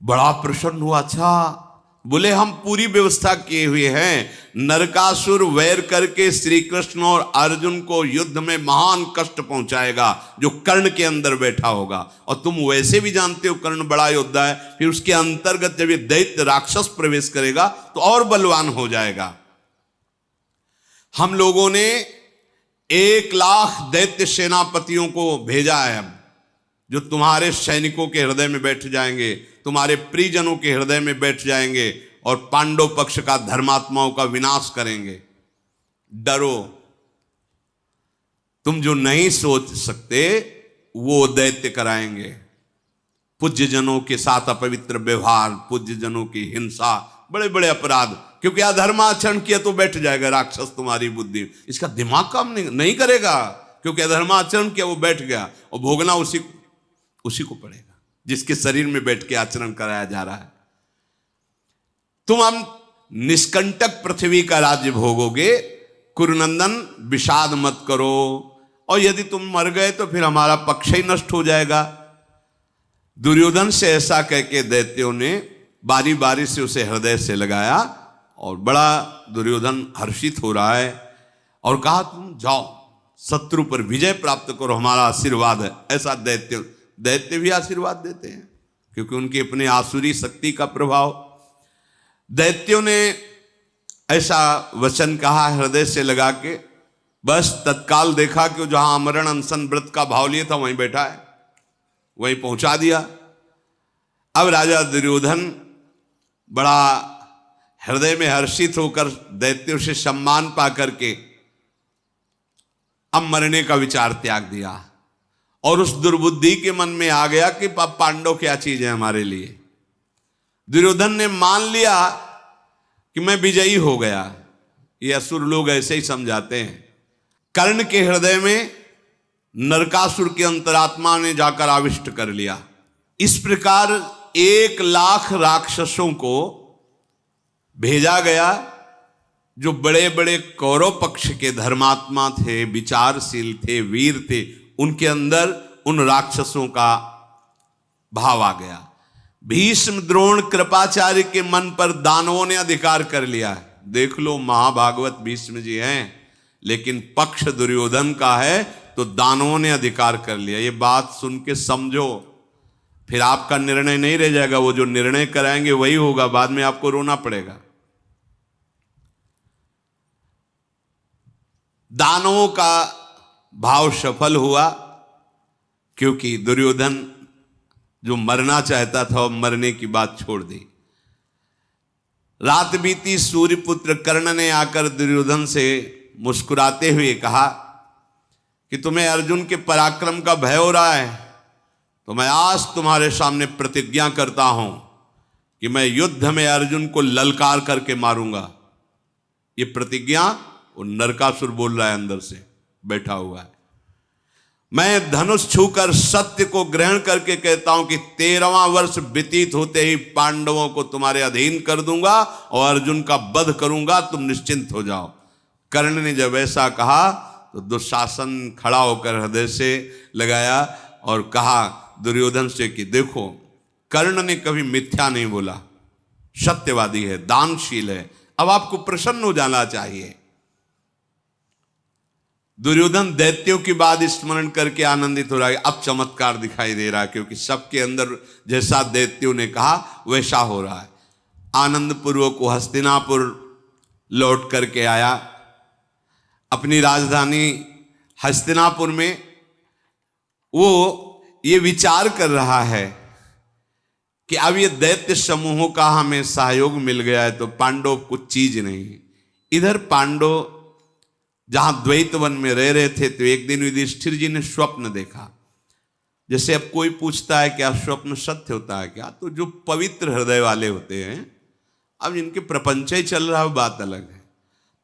बड़ा प्रसन्न हुआ। अच्छा बोले हम पूरी व्यवस्था किए हुए हैं। नरकासुर वैर करके श्री कृष्ण और अर्जुन को युद्ध में महान कष्ट पहुंचाएगा, जो कर्ण के अंदर बैठा होगा। और तुम वैसे भी जानते हो कर्ण बड़ा योद्धा है, फिर उसके अंतर्गत जब ये दैत्य राक्षस प्रवेश करेगा तो और बलवान हो जाएगा। हम लोगों ने 1 लाख दैत्य सेनापतियों को भेजा है, जो तुम्हारे सैनिकों के हृदय में बैठ जाएंगे, तुम्हारे परिजनों के हृदय में बैठ जाएंगे और पांडव पक्ष का धर्मात्माओं का विनाश करेंगे। डरो, तुम जो नहीं सोच सकते वो दैत्य कराएंगे। पूज्य जनों के साथ अपवित्र व्यवहार, पूज्य जनों की हिंसा, बड़े बड़े अपराध, क्योंकि अधर्माचरण किया तो बैठ जाएगा राक्षस तुम्हारी बुद्धि। इसका दिमाग काम नहीं करेगा, क्योंकि अधर्माचरण किया वो बैठ गया, और भोगना उसी को पड़ेगा जिसके शरीर में बैठ के आचरण कराया जा रहा है। तुम हम निष्कंटक पृथ्वी का राज्य भोगोगे। कुरुनंदन विषाद मत करो, और यदि तुम मर गए तो फिर हमारा पक्ष ही नष्ट हो जाएगा। दुर्योधन से ऐसा कह के दैत्यों ने बारी बारी से उसे हृदय से लगाया और बड़ा दुर्योधन हर्षित हो रहा है और कहा तुम जाओ शत्रु पर विजय प्राप्त करो, हमारा आशीर्वाद है। ऐसा दैत्य भी आशीर्वाद देते हैं क्योंकि उनकी अपने आसुरी शक्ति का प्रभाव। दैत्यों ने ऐसा वचन कहा हृदय से लगा के, बस तत्काल देखा कि जहां आमरण अनशन व्रत का भाव लिए था वहीं बैठा है, वहीं पहुंचा दिया। अब राजा दुर्योधन बड़ा हृदय में हर्षित होकर दैत्यों से सम्मान पा करके अब मरने का विचार त्याग दिया और उस दुर्बुद्धि के मन में आ गया कि पांडव क्या चीज है हमारे लिए। दुर्योधन ने मान लिया कि मैं विजयी हो गया। ये असुर लोग ऐसे ही समझाते हैं। कर्ण के हृदय में नरकासुर की अंतरात्मा ने जाकर आविष्ट कर लिया। इस प्रकार 1,00,000 राक्षसों को भेजा गया जो बड़े बड़े कौरव पक्ष के धर्मात्मा थे, विचारशील थे, वीर थे, उनके अंदर उन राक्षसों का भाव आ गया। भीष्म द्रोण कृपाचार्य के मन पर दानवों ने अधिकार कर लिया है। देख लो महाभागवत भीष्म जी हैं, लेकिन पक्ष दुर्योधन का है तो दानवों ने अधिकार कर लिया। ये बात सुन के समझो, फिर आपका निर्णय नहीं रह जाएगा। वो जो निर्णय कराएंगे वही होगा, बाद में आपको रोना पड़ेगा। दानवों का भाव सफल हुआ क्योंकि दुर्योधन जो मरना चाहता था वो मरने की बात छोड़ दी। रात बीती, सूर्यपुत्र कर्ण ने आकर दुर्योधन से मुस्कुराते हुए कहा कि तुम्हें अर्जुन के पराक्रम का भय हो रहा है, तो मैं आज तुम्हारे सामने प्रतिज्ञा करता हूं कि मैं युद्ध में अर्जुन को ललकार करके मारूंगा। ये प्रतिज्ञा वो नरकासुर बोल रहा है, अंदर से बैठा हुआ है। मैं धनुष छूकर सत्य को ग्रहण करके कहता हूं कि 13वां वर्ष व्यतीत होते ही पांडवों को तुम्हारे अधीन कर दूंगा और अर्जुन का वध करूंगा, तुम निश्चिंत हो जाओ। कर्ण ने जब ऐसा कहा तो दुशासन खड़ा होकर हृदय से लगाया और कहा दुर्योधन से कि देखो, कर्ण ने कभी मिथ्या नहीं बोला, सत्यवादी है, दानशील है, अब आपको प्रसन्न हो जाना चाहिए। दुर्योधन दैत्यों की बात स्मरण करके आनंदित हो रहा है। अब चमत्कार दिखाई दे रहा है क्योंकि सबके अंदर जैसा दैत्यों ने कहा वैसा हो रहा है। आनंद पूर्वक वो हस्तिनापुर लौट करके आया। अपनी राजधानी हस्तिनापुर में वो ये विचार कर रहा है कि अब ये दैत्य समूहों का हमें सहयोग मिल गया है तो पांडव कुछ चीज नहीं। इधर पांडव जहां द्वैत वन में रह रहे थे तो एक दिन युधिष्ठिर जी ने स्वप्न देखा। जैसे अब कोई पूछता है क्या स्वप्न सत्य होता है क्या, तो जो पवित्र हृदय वाले होते हैं, अब इनके प्रपंच ही चल रहा है बात अलग है,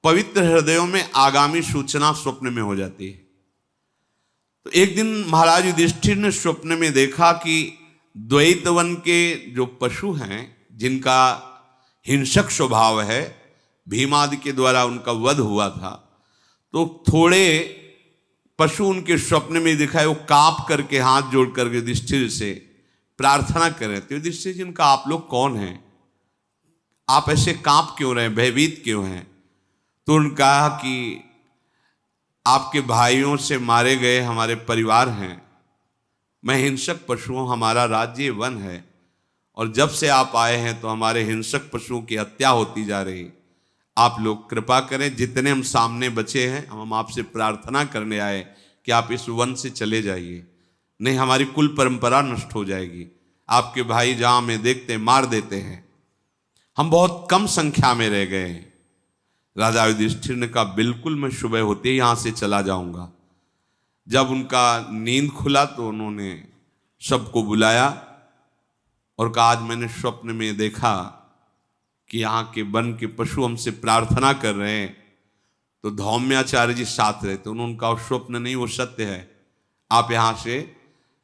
पवित्र हृदयों में आगामी सूचना स्वप्न में हो जाती है। तो एक दिन महाराज युधिष्ठिर ने स्वप्न में देखा कि द्वैत वन के जो पशु हैं जिनका हिंसक स्वभाव है, भीमादि के द्वारा उनका वध हुआ था, तो थोड़े पशु उनके स्वप्न में दिखाए। वो कांप करके हाथ जोड़ करके युधिष्ठिर से प्रार्थना कर रहे थे, युधिष्ठिर जी इनका आप लोग कौन हैं, आप ऐसे कांप क्यों रहे हैं, भयभीत क्यों हैं। तो उन्होंने कहा कि आपके भाइयों से मारे गए हमारे परिवार हैं, मैं हिंसक पशु हूं, हमारा राज्य वन है और जब से आप आए हैं तो हमारे हिंसक पशुओं की हत्या होती जा रही। आप लोग कृपा करें, जितने हम सामने बचे हैं हम आपसे प्रार्थना करने आए कि आप इस वन से चले जाइए, नहीं हमारी कुल परंपरा नष्ट हो जाएगी। आपके भाई जहां हमें देखते मार देते हैं, हम बहुत कम संख्या में रह गए हैं। राजा युधिष्ठिर ने कहा बिल्कुल मैं सुबह होते ही यहां से चला जाऊंगा। जब उनका नींद खुला तो उन्होंने सबको बुलाया और कहा आज मैंने स्वप्न में देखा कि यहाँ के वन के पशु हमसे प्रार्थना कर रहे हैं। तो धौम्याचार्य जी साथ रहते, उन्होंने कहा स्वप्न नहीं वो सत्य है, आप यहाँ से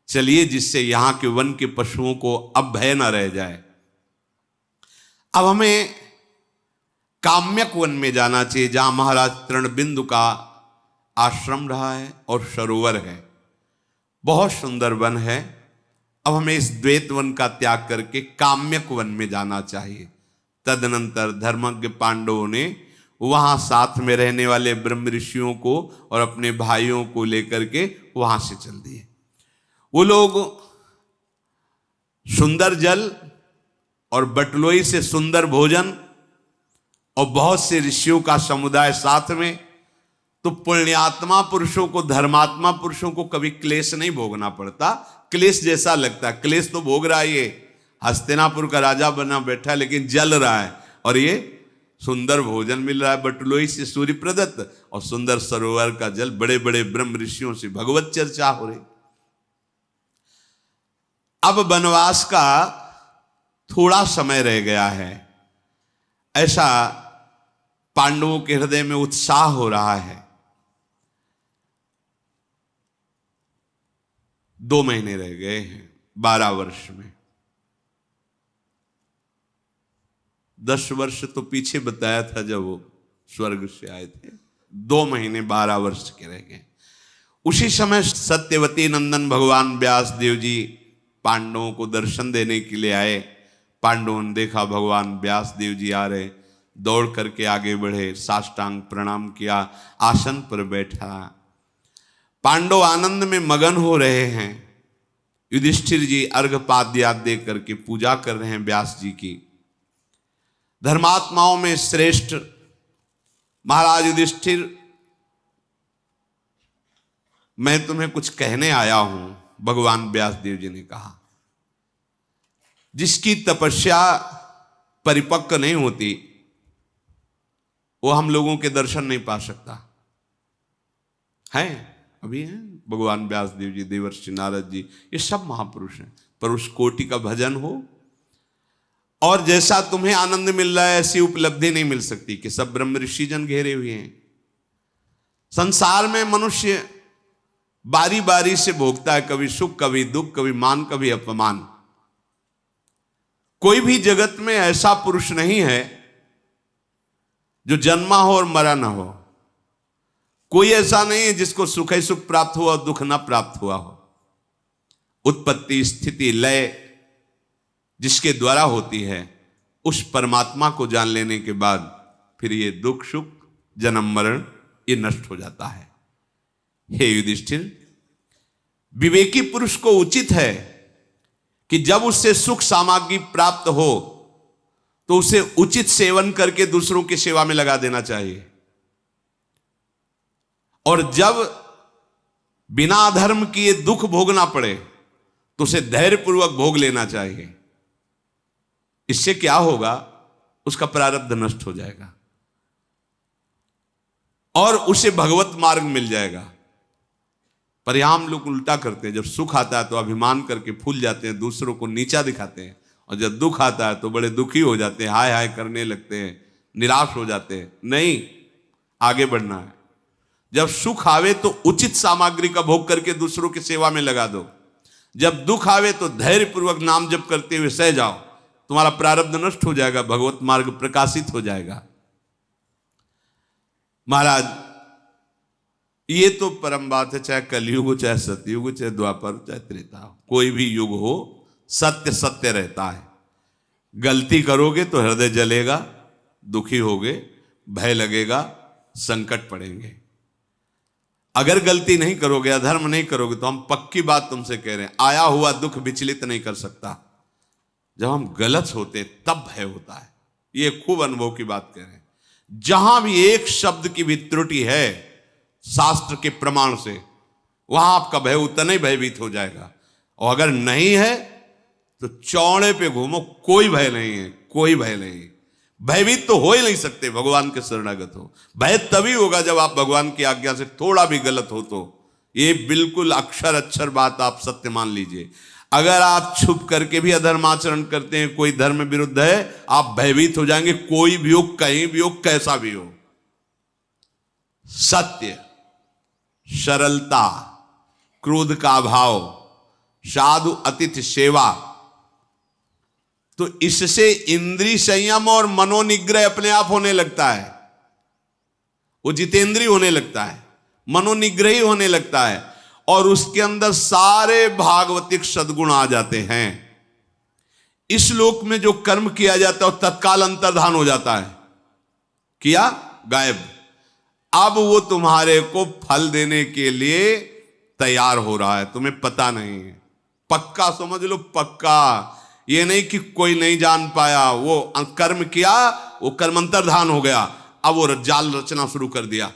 चलिए जिससे यहाँ के वन के पशुओं को अब भय न रह जाए। अब हमें काम्यक वन में जाना चाहिए जहां महाराज तृणबिंदु का आश्रम रहा है और सरोवर है, बहुत सुंदर वन है। अब हमें इस द्वैत वन का त्याग करके काम्यक वन में जाना चाहिए। तदनंतर धर्मज्ञ पांडवों ने वहां साथ में रहने वाले ब्रह्म ऋषियों को और अपने भाइयों को लेकर के वहां से चल दिए। वो लोग सुंदर जल और बटलोई से सुंदर भोजन और बहुत से ऋषियों का समुदाय साथ में, तो पुण्यात्मा पुरुषों को, धर्मात्मा पुरुषों को कभी क्लेश नहीं भोगना पड़ता। क्लेश जैसा लगता है, क्लेश तो भोग रहा है, ये हस्तिनापुर का राजा बना बैठा है लेकिन जल रहा है, और ये सुंदर भोजन मिल रहा है बटलोई से सूर्य प्रदत्त, और सुंदर सरोवर का जल, बड़े बड़े ब्रह्म ऋषियों से भगवत चर्चा हो रही। अब वनवास का थोड़ा समय रह गया है, ऐसा पांडवों के हृदय में उत्साह हो रहा है। 2 महीने रह गए हैं 12 वर्ष में। 10 वर्ष तो पीछे बताया था जब वो स्वर्ग से आए थे, 2 महीने 12 वर्ष के रह गए। उसी समय सत्यवती नंदन भगवान व्यास देव जी पांडवों को दर्शन देने के लिए आए। पांडवों ने देखा भगवान व्यास देव जी आ रहे, दौड़ करके आगे बढ़े, साष्टांग प्रणाम किया, आसन पर बैठा। पांडव आनंद में मगन हो रहे हैं। युधिष्ठिर जी अर्घपाद्य दे करके पूजा कर रहे हैं व्यास जी की। धर्मात्माओं में श्रेष्ठ महाराज युधिष्ठिर, मैं तुम्हें कुछ कहने आया हूं, भगवान व्यास देव जी ने कहा। जिसकी तपस्या परिपक्व नहीं होती वो हम लोगों के दर्शन नहीं पा सकता है। अभी हैं भगवान व्यास देव जी, देवर्षि नारद जी, ये सब महापुरुष हैं, पर उस कोटि का भजन हो और जैसा तुम्हें आनंद मिल रहा है ऐसी उपलब्धि नहीं मिल सकती कि सब ब्रह्म ऋषि जन घेरे हुए हैं। संसार में मनुष्य बारी बारी से भोगता है, कभी सुख, कभी दुख, कभी मान, कभी अपमान। कोई भी जगत में ऐसा पुरुष नहीं है जो जन्मा हो और मरा ना हो। कोई ऐसा नहीं है जिसको सुख ही सुख प्राप्त हुआ और दुख ना प्राप्त हुआ हो। उत्पत्ति, स्थिति, लय जिसके द्वारा होती है, उस परमात्मा को जान लेने के बाद फिर ये दुख सुख, जन्म मरण, ये नष्ट हो जाता है। हे युधिष्ठिर, विवेकी पुरुष को उचित है कि जब उससे सुख सामग्री प्राप्त हो तो उसे उचित सेवन करके दूसरों की सेवा में लगा देना चाहिए, और जब बिना धर्म किए दुख भोगना पड़े तो उसे धैर्यपूर्वक भोग लेना चाहिए। इससे क्या होगा, उसका प्रारब्ध नष्ट हो जाएगा और उसे भगवत मार्ग मिल जाएगा। पर यहां हम लोग उल्टा करते हैं, जब सुख आता है तो अभिमान करके फूल जाते हैं, दूसरों को नीचा दिखाते हैं, और जब दुख आता है तो बड़े दुखी हो जाते हैं, हाय हाय करने लगते हैं, निराश हो जाते हैं। नहीं, आगे बढ़ना है। जब सुख आवे तो उचित सामग्री का भोग करके दूसरों की सेवा में लगा दो। जब दुख आवे तो धैर्यपूर्वक नाम जप करते हुए सह जाओ, तुम्हारा प्रारब्ध नष्ट हो जाएगा, भगवत मार्ग प्रकाशित हो जाएगा। महाराज, ये तो परम बात है, चाहे कलयुग हो, चाहे सतयुग हो, चाहे द्वापर, चाहे त्रेता हो, कोई भी युग हो, सत्य सत्य रहता है। गलती करोगे तो हृदय जलेगा, दुखी होगे, भय लगेगा, संकट पड़ेंगे। अगर गलती नहीं करोगे, अधर्म नहीं करोगे, तो हम पक्की बात तुमसे कह रहे हैं, आया हुआ दुख विचलित नहीं कर सकता। जब हम गलत होते तब भय होता है। ये खूब अनुभव की बात कह रहे हैं। जहां भी एक शब्द की भी त्रुटि है शास्त्र के प्रमाण से, वहां आपका भय उतना ही भयभीत हो जाएगा। और अगर नहीं है तो चौड़े पे घूमो, कोई भय नहीं है, कोई भय नहीं। भयभीत तो हो ही नहीं सकते भगवान के शरणागत हो। भय तभी होगा जब आप भगवान की आज्ञा से थोड़ा भी गलत हो तो। ये बिल्कुल अक्षर अक्षर बात आप सत्य मान लीजिए। अगर आप छुप करके भी अधर्माचरण करते हैं, कोई धर्म विरुद्ध है, आप भयभीत हो जाएंगे, कोई भी हो, कहीं भी हो, कैसा भी हो। सत्य, सरलता, क्रोध का अभाव, साधु अतिथि सेवा, तो इससे इंद्रिय संयम और मनोनिग्रह अपने आप होने लगता है। वो जितेंद्रिय होने लगता है। मनोनिग्रही होने लगता है और उसके अंदर सारे भागवतिक सद्गुण आ जाते हैं। इस लोक में जो कर्म किया जाता है तत्काल अंतर्धान हो जाता है, किया गायब। अब वो तुम्हारे को फल देने के लिए तैयार हो रहा है, तुम्हें पता नहीं है। पक्का समझ लो, पक्का। ये नहीं कि कोई नहीं जान पाया, वो कर्म किया, वो कर्म अंतर्धान हो गया, अब वो जाल रचना शुरू कर दिया।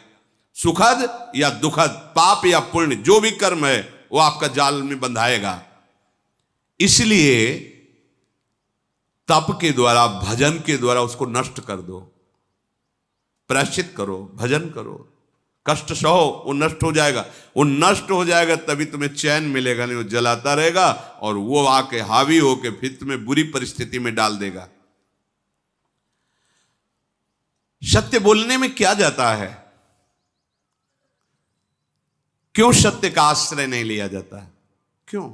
सुखद या दुखद, पाप या पुण्य, जो भी कर्म है वो आपका जाल में बंधाएगा। इसलिए तप के द्वारा, भजन के द्वारा उसको नष्ट कर दो, प्रायश्चित करो, भजन करो, कष्ट सहो, वो नष्ट हो जाएगा। वो नष्ट हो जाएगा तभी तुम्हें चैन मिलेगा, नहीं वो जलाता रहेगा और वो आके हावी होके फिर तुम्हें बुरी परिस्थिति में डाल देगा। सत्य बोलने में क्या जाता है? क्यों सत्य का आश्रय नहीं लिया जाता है? क्यों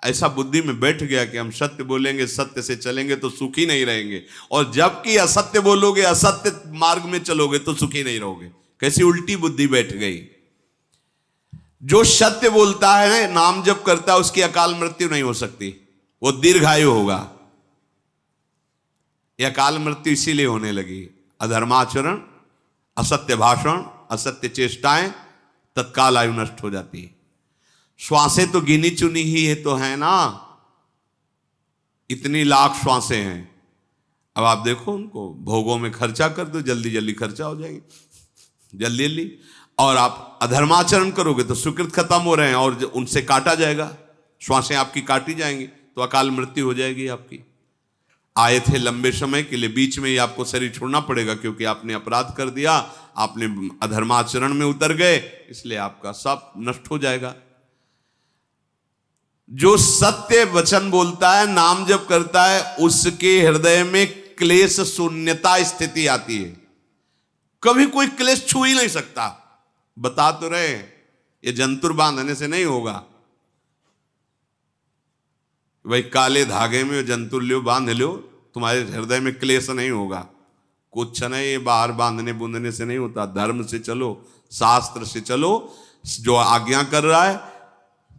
ऐसा बुद्धि में बैठ गया कि हम सत्य बोलेंगे, सत्य से चलेंगे तो सुखी नहीं रहेंगे, और जबकि असत्य बोलोगे, असत्य मार्ग में चलोगे तो सुखी नहीं रहोगे। कैसी उल्टी बुद्धि बैठ गई। जो सत्य बोलता है, नाम जप करता है, उसकी अकाल मृत्यु नहीं हो सकती, वो दीर्घायु होगा। यह अकाल मृत्यु इसीलिए होने लगी, अधर्माचरण, असत्य भाषण, असत्य चेष्टाएं, तत्काल आयु नष्ट हो जाती है। श्वासें तो गिनी चुनी ही है तो है ना, इतनी लाख श्वासें हैं। अब आप देखो उनको भोगों में खर्चा कर दो, जल्दी जल्दी खर्चा हो जाएंगे, जल्दी जल्दी। और आप अधर्माचरण करोगे तो सुकृत खत्म हो रहे हैं और उनसे काटा जाएगा, श्वासें आपकी काटी जाएंगी, तो अकाल मृत्यु हो जाएगी आपकी। आए थे लंबे समय के लिए, बीच में ही आपको शरीर छोड़ना पड़ेगा क्योंकि आपने अपराध कर दिया, आपने अधर्माचरण में उतर गए, इसलिए आपका सब नष्ट हो जाएगा। जो सत्य वचन बोलता है, नाम जप करता है, उसके हृदय में क्लेश शून्यता स्थिति आती है। कभी कोई क्लेश छू ही नहीं सकता। बता तो रहे, ये जंतुर बांधने से नहीं होगा। भाई काले धागे में जंतुर लियो, बांध लो, तुम्हारे हृदय में क्लेश नहीं होगा। कुछ नहीं, ये बाहर बांधने बूंदने से नहीं होता। धर्म से चलो, शास्त्र से चलो, जो आज्ञा कर रहा है।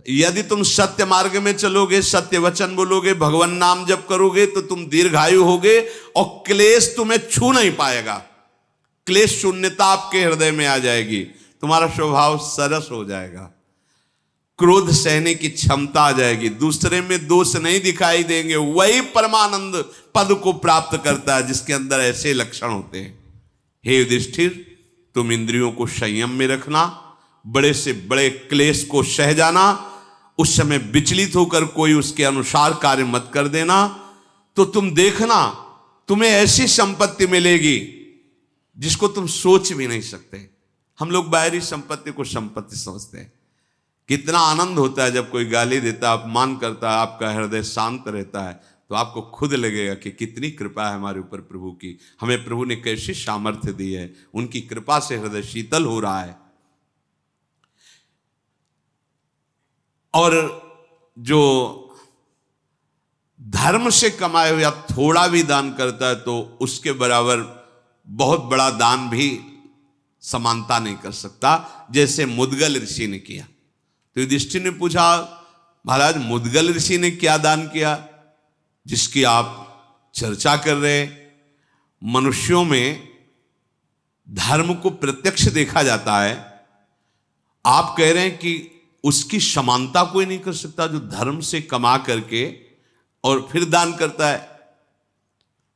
यदि तुम सत्य मार्ग में चलोगे, सत्य वचन बोलोगे, भगवान नाम जप करोगे, तो तुम दीर्घायु होगे और क्लेश तुम्हें छू नहीं पाएगा। क्लेश शून्यता आपके हृदय में आ जाएगी, तुम्हारा स्वभाव सरस हो जाएगा, क्रोध सहने की क्षमता आ जाएगी, दूसरे में दोष नहीं दिखाई देंगे। वही परमानंद पद को प्राप्त करता है जिसके अंदर ऐसे लक्षण होते हैं। हे युधिष्ठिर, तुम इंद्रियों को संयम में रखना, बड़े से बड़े क्लेश को सह जाना, उस समय विचलित होकर कोई उसके अनुसार कार्य मत कर देना, तो तुम देखना तुम्हें ऐसी संपत्ति मिलेगी जिसको तुम सोच भी नहीं सकते। हम लोग बाहरी संपत्ति को संपत्ति समझते हैं। कितना आनंद होता है जब कोई गाली देता, अपमान करता है, आपका हृदय शांत रहता है, तो आपको खुद लगेगा कि कितनी कृपा है हमारे ऊपर प्रभु की, हमें प्रभु ने कैसी सामर्थ्य दी है, उनकी कृपा से हृदय शीतल हो रहा है। और जो धर्म से कमाए हुआ थोड़ा भी दान करता है तो उसके बराबर बहुत बड़ा दान भी समानता नहीं कर सकता, जैसे मुद्गल ऋषि ने किया। तो युधिष्ठिर ने पूछा, महाराज मुद्गल ऋषि ने क्या दान किया जिसकी आप चर्चा कर रहे? मनुष्यों में धर्म को प्रत्यक्ष देखा जाता है, आप कह रहे हैं कि उसकी समानता कोई नहीं कर सकता जो धर्म से कमा करके और फिर दान करता है।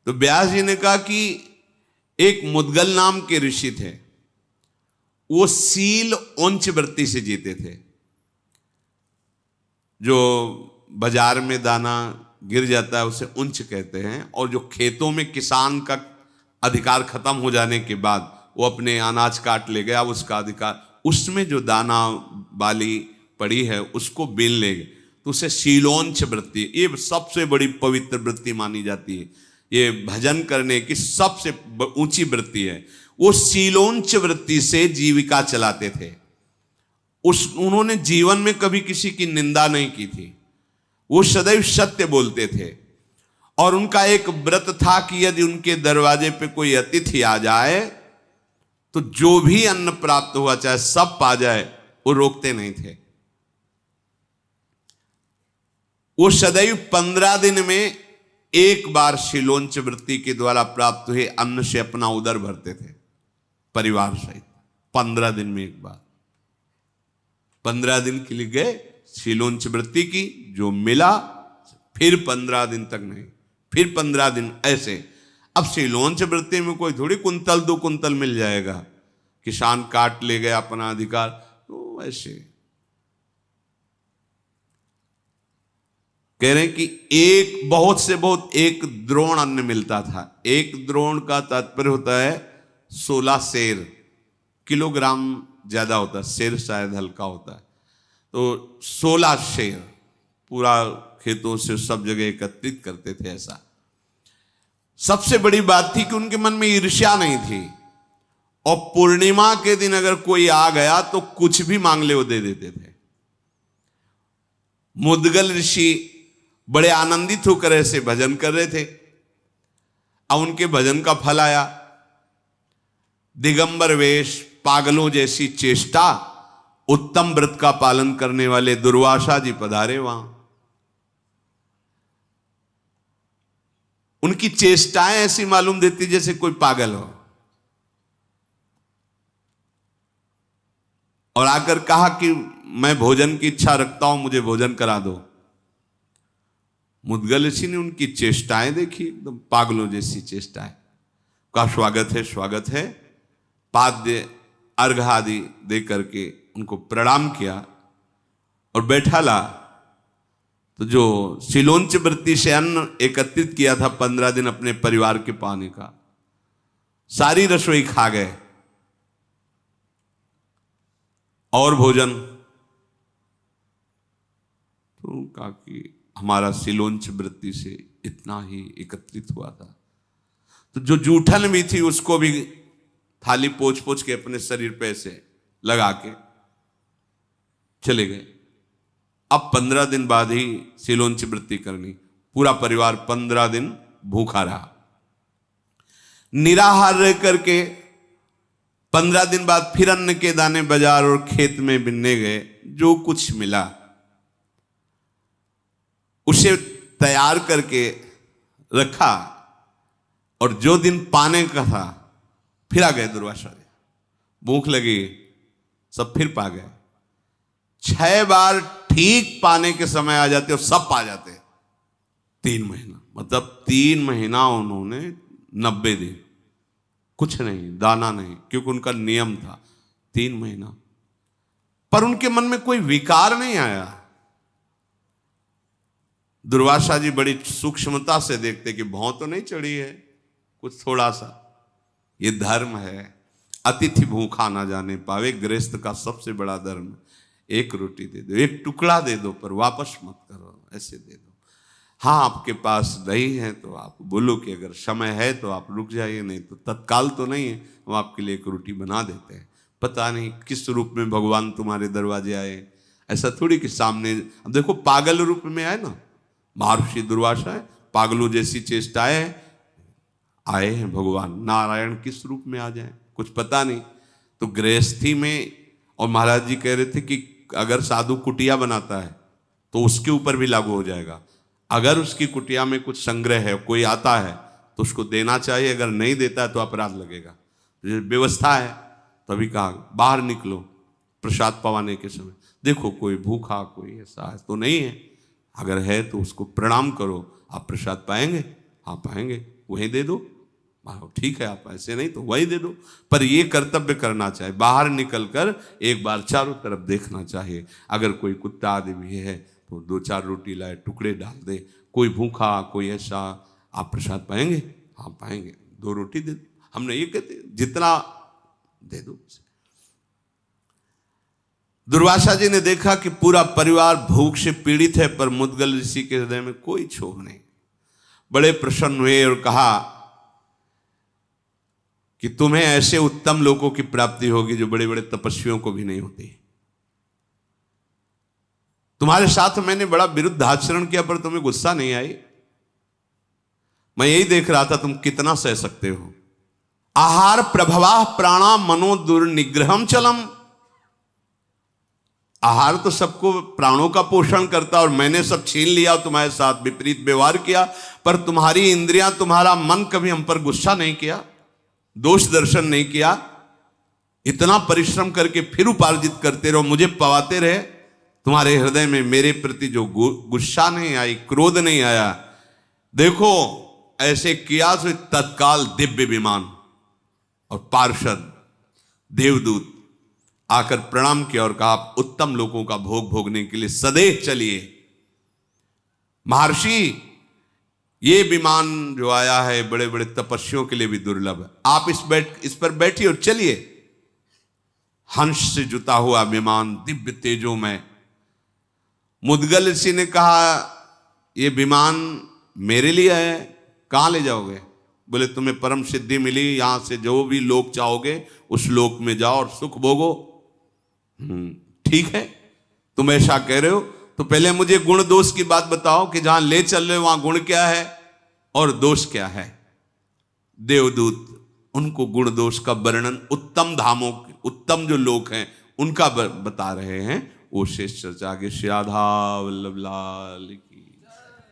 तो व्यास जी ने कहा कि एक मुद्गल नाम के ऋषि थे, वो सील उंच वृत्ति से जीते थे। जो बाजार में दाना गिर जाता है उसे उंच कहते हैं, और जो खेतों में किसान का अधिकार खत्म हो जाने के बाद वो अपने अनाज काट ले गया, उसका अधिकार, उसमें जो दाना बाली पड़ी है उसको बेल लेंगे तो उसे शीलोंच वृत्ति, ये सबसे बड़ी पवित्र वृत्ति मानी जाती है। ये भजन करने की सबसे ऊंची वृत्ति है। वो शीलोंच वृत्ति से जीविका चलाते थे। उन्होंने जीवन में कभी किसी की निंदा नहीं की थी, वो सदैव सत्य बोलते थे। और उनका एक व्रत था कि यदि उनके दरवाजे पे कोई अतिथि आ जाए तो जो भी अन्न प्राप्त हुआ चाहे सब पा जाए, वो रोकते नहीं थे। वो सदैव 15 दिन में एक बार शीलोंच वृत्ति के द्वारा प्राप्त हुए अन्न से अपना उदर भरते थे परिवार सहित। 15 दिन में एक बार, 15 दिन के लिए गए, शीलोंच वृत्ति की, जो मिला, फिर 15 दिन तक नहीं, फिर 15 दिन ऐसे। अब शीलोंच वृत्ति में कोई थोड़ी कुंतल 2 कुंतल मिल जाएगा, किसान काट ले गया अपना अधिकार, तो ऐसे कह रहे हैं कि एक बहुत से बहुत एक द्रोण अन्न मिलता था। एक द्रोण का तात्पर्य होता है 16 सेर, किलोग्राम ज्यादा होता है, सेर शायद हल्का होता है, तो 16 शेर पूरा खेतों से सब जगह एकत्रित करते थे। ऐसा सबसे बड़ी बात थी कि उनके मन में ईर्ष्या नहीं थी, और पूर्णिमा के दिन अगर कोई आ गया तो कुछ भी मांग ले वो दे देते थे। मुद्गल ऋषि बड़े आनंदित होकर ऐसे भजन कर रहे थे। अब उनके भजन का फल आया, दिगंबर वेश, पागलों जैसी चेष्टा, उत्तम व्रत का पालन करने वाले दुर्वासा जी पधारे वहां। उनकी चेष्टाएं ऐसी मालूम देती जैसे कोई पागल हो, और आकर कहा कि मैं भोजन की इच्छा रखता हूं, मुझे भोजन करा दो। मुद्गल ऋषि ने उनकी चेष्टाएं देखी, एकदम पागलों जैसी चेष्टाएं। का स्वागत है, स्वागत है, पाद्य अर्घ आदि दे करके उनको प्रणाम किया और बैठा ला। तो जो शीलोंच वृत्ति से अन्न एकत्रित किया था 15 दिन अपने परिवार के पाने का, सारी रसोई खा गए। और भोजन, तो कहा कि हमारा शीलोंच वृत्ति से इतना ही एकत्रित हुआ था। तो जो जूठन भी थी उसको भी थाली पोंछ पोंछ के अपने शरीर पे से लगा के चले गए। अब 15 दिन बाद ही शीलोंच वृत्ति करनी। पूरा परिवार 15 दिन भूखा रहा, निराहार रह करके 15 दिन बाद फिर अन्न के दाने बाजार और खेत में बिनने गए। जो कुछ मिला उसे तैयार करके रखा, और जो दिन पाने का था फिर आ गए दुर्वासा जी। भूख लगी, सब फिर पा गए। 6 बार ठीक पाने के समय आ जाते और सब पा जाते। 3 महीना, मतलब 3 महीना उन्होंने 90 दिन कुछ नहीं, दाना नहीं, क्योंकि उनका नियम था 3 महीना। पर उनके मन में कोई विकार नहीं आया। दुर्वासा जी बड़ी सूक्ष्मता से देखते कि भौं तो नहीं चढ़ी है, कुछ थोड़ा सा, ये धर्म है, अतिथि भूखा ना जाने पावे, गृहस्थ का सबसे बड़ा धर्म। एक रोटी दे दो, एक टुकड़ा दे दो, पर वापस मत करो, ऐसे दे दो। हाँ, आपके पास नहीं है तो आप बोलो कि अगर समय है तो आप रुक जाइए, नहीं तो तत्काल तो नहीं है, हम आपके लिए एक रोटी बना देते हैं। पता नहीं किस रूप में भगवान तुम्हारे दरवाजे आए। ऐसा थोड़ी कि सामने, अब देखो पागल रूप में आए ना, महर्षि दुर्वासा है, पागलों जैसी चेष्टाएं आए हैं भगवान। नारायण किस रूप में आ जाए कुछ पता नहीं। तो गृहस्थी में, और महाराज जी कह रहे थे कि अगर साधु कुटिया बनाता है तो उसके ऊपर भी लागू हो जाएगा। अगर उसकी कुटिया में कुछ संग्रह है, कोई आता है तो उसको देना चाहिए, अगर नहीं देता है तो अपराध लगेगा। व्यवस्था है। तभी कहा बाहर निकलो प्रसाद पवाने के समय, देखो कोई भूखा, कोई ऐसा तो नहीं है, अगर है तो उसको प्रणाम करो। आप प्रसाद पाएंगे? हाँ पाएंगे, वहीं दे दो। ठीक है, आप ऐसे नहीं तो वही दे दो। पर ये कर्तव्य करना चाहिए, बाहर निकलकर एक बार चारों तरफ देखना चाहिए। अगर कोई कुत्ता आदि भी है तो 2-4 रोटी लाए, टुकड़े डाल दे। कोई भूखा, कोई ऐसा, आप प्रसाद पाएंगे? हाँ पाएंगे, 2 रोटी दे दो। हमने ये कहते जितना दे दो। दुर्वासा जी ने देखा कि पूरा परिवार भूख से पीड़ित है, पर मुद्गल ऋषि के हृदय में कोई क्षोभ नहीं। बड़े प्रसन्न हुए और कहा कि तुम्हें ऐसे उत्तम लोगों की प्राप्ति होगी जो बड़े बड़े तपस्वियों को भी नहीं होती। तुम्हारे साथ मैंने बड़ा विरुद्ध आचरण किया, पर तुम्हें गुस्सा नहीं आई। मैं यही देख रहा था तुम कितना सह सकते हो। आहार प्रभवा प्राणा मनो दुर्निग्रहम चलम। आहार तो सबको प्राणों का पोषण करता, और मैंने सब छीन लिया, तुम्हारे साथ विपरीत व्यवहार किया, पर तुम्हारी इंद्रियां, तुम्हारा मन कभी हम पर गुस्सा नहीं किया, दोष दर्शन नहीं किया। इतना परिश्रम करके फिर उपार्जित करते रहो, मुझे पवाते रहे, तुम्हारे हृदय में मेरे प्रति जो गुस्सा नहीं आई, क्रोध नहीं आया। देखो ऐसे किया तो तत्काल दिव्य विमान और पार्षद देवदूत आकर प्रणाम किया और कहा, आप उत्तम लोगों का भोग भोगने के लिए सदैव चलिए। महर्षि, ये विमान जो आया है बड़े बड़े तपस्वियों के लिए भी दुर्लभ है, आप इस पर बैठिए और चलिए। हंस से जुता हुआ विमान दिव्य तेजों में। मुद्गल ऋषि ने कहा, ये विमान मेरे लिए है, कहां ले जाओगे? बोले, तुम्हें परम सिद्धि मिली, यहां से जो भी लोक चाहोगे उस लोक में जाओ और सुख भोगो। ठीक है, तुम ऐसा कह रहे हो तो पहले मुझे गुण दोष की बात बताओ कि जहां ले चल रहे हो वहां गुण क्या है और दोष क्या है। देवदूत उनको गुण दोष का वर्णन, उत्तम धामों, उत्तम जो लोक हैं उनका बता रहे हैं। वो शेष चर्चा आगे। श्री राधा वल्लभ लाल।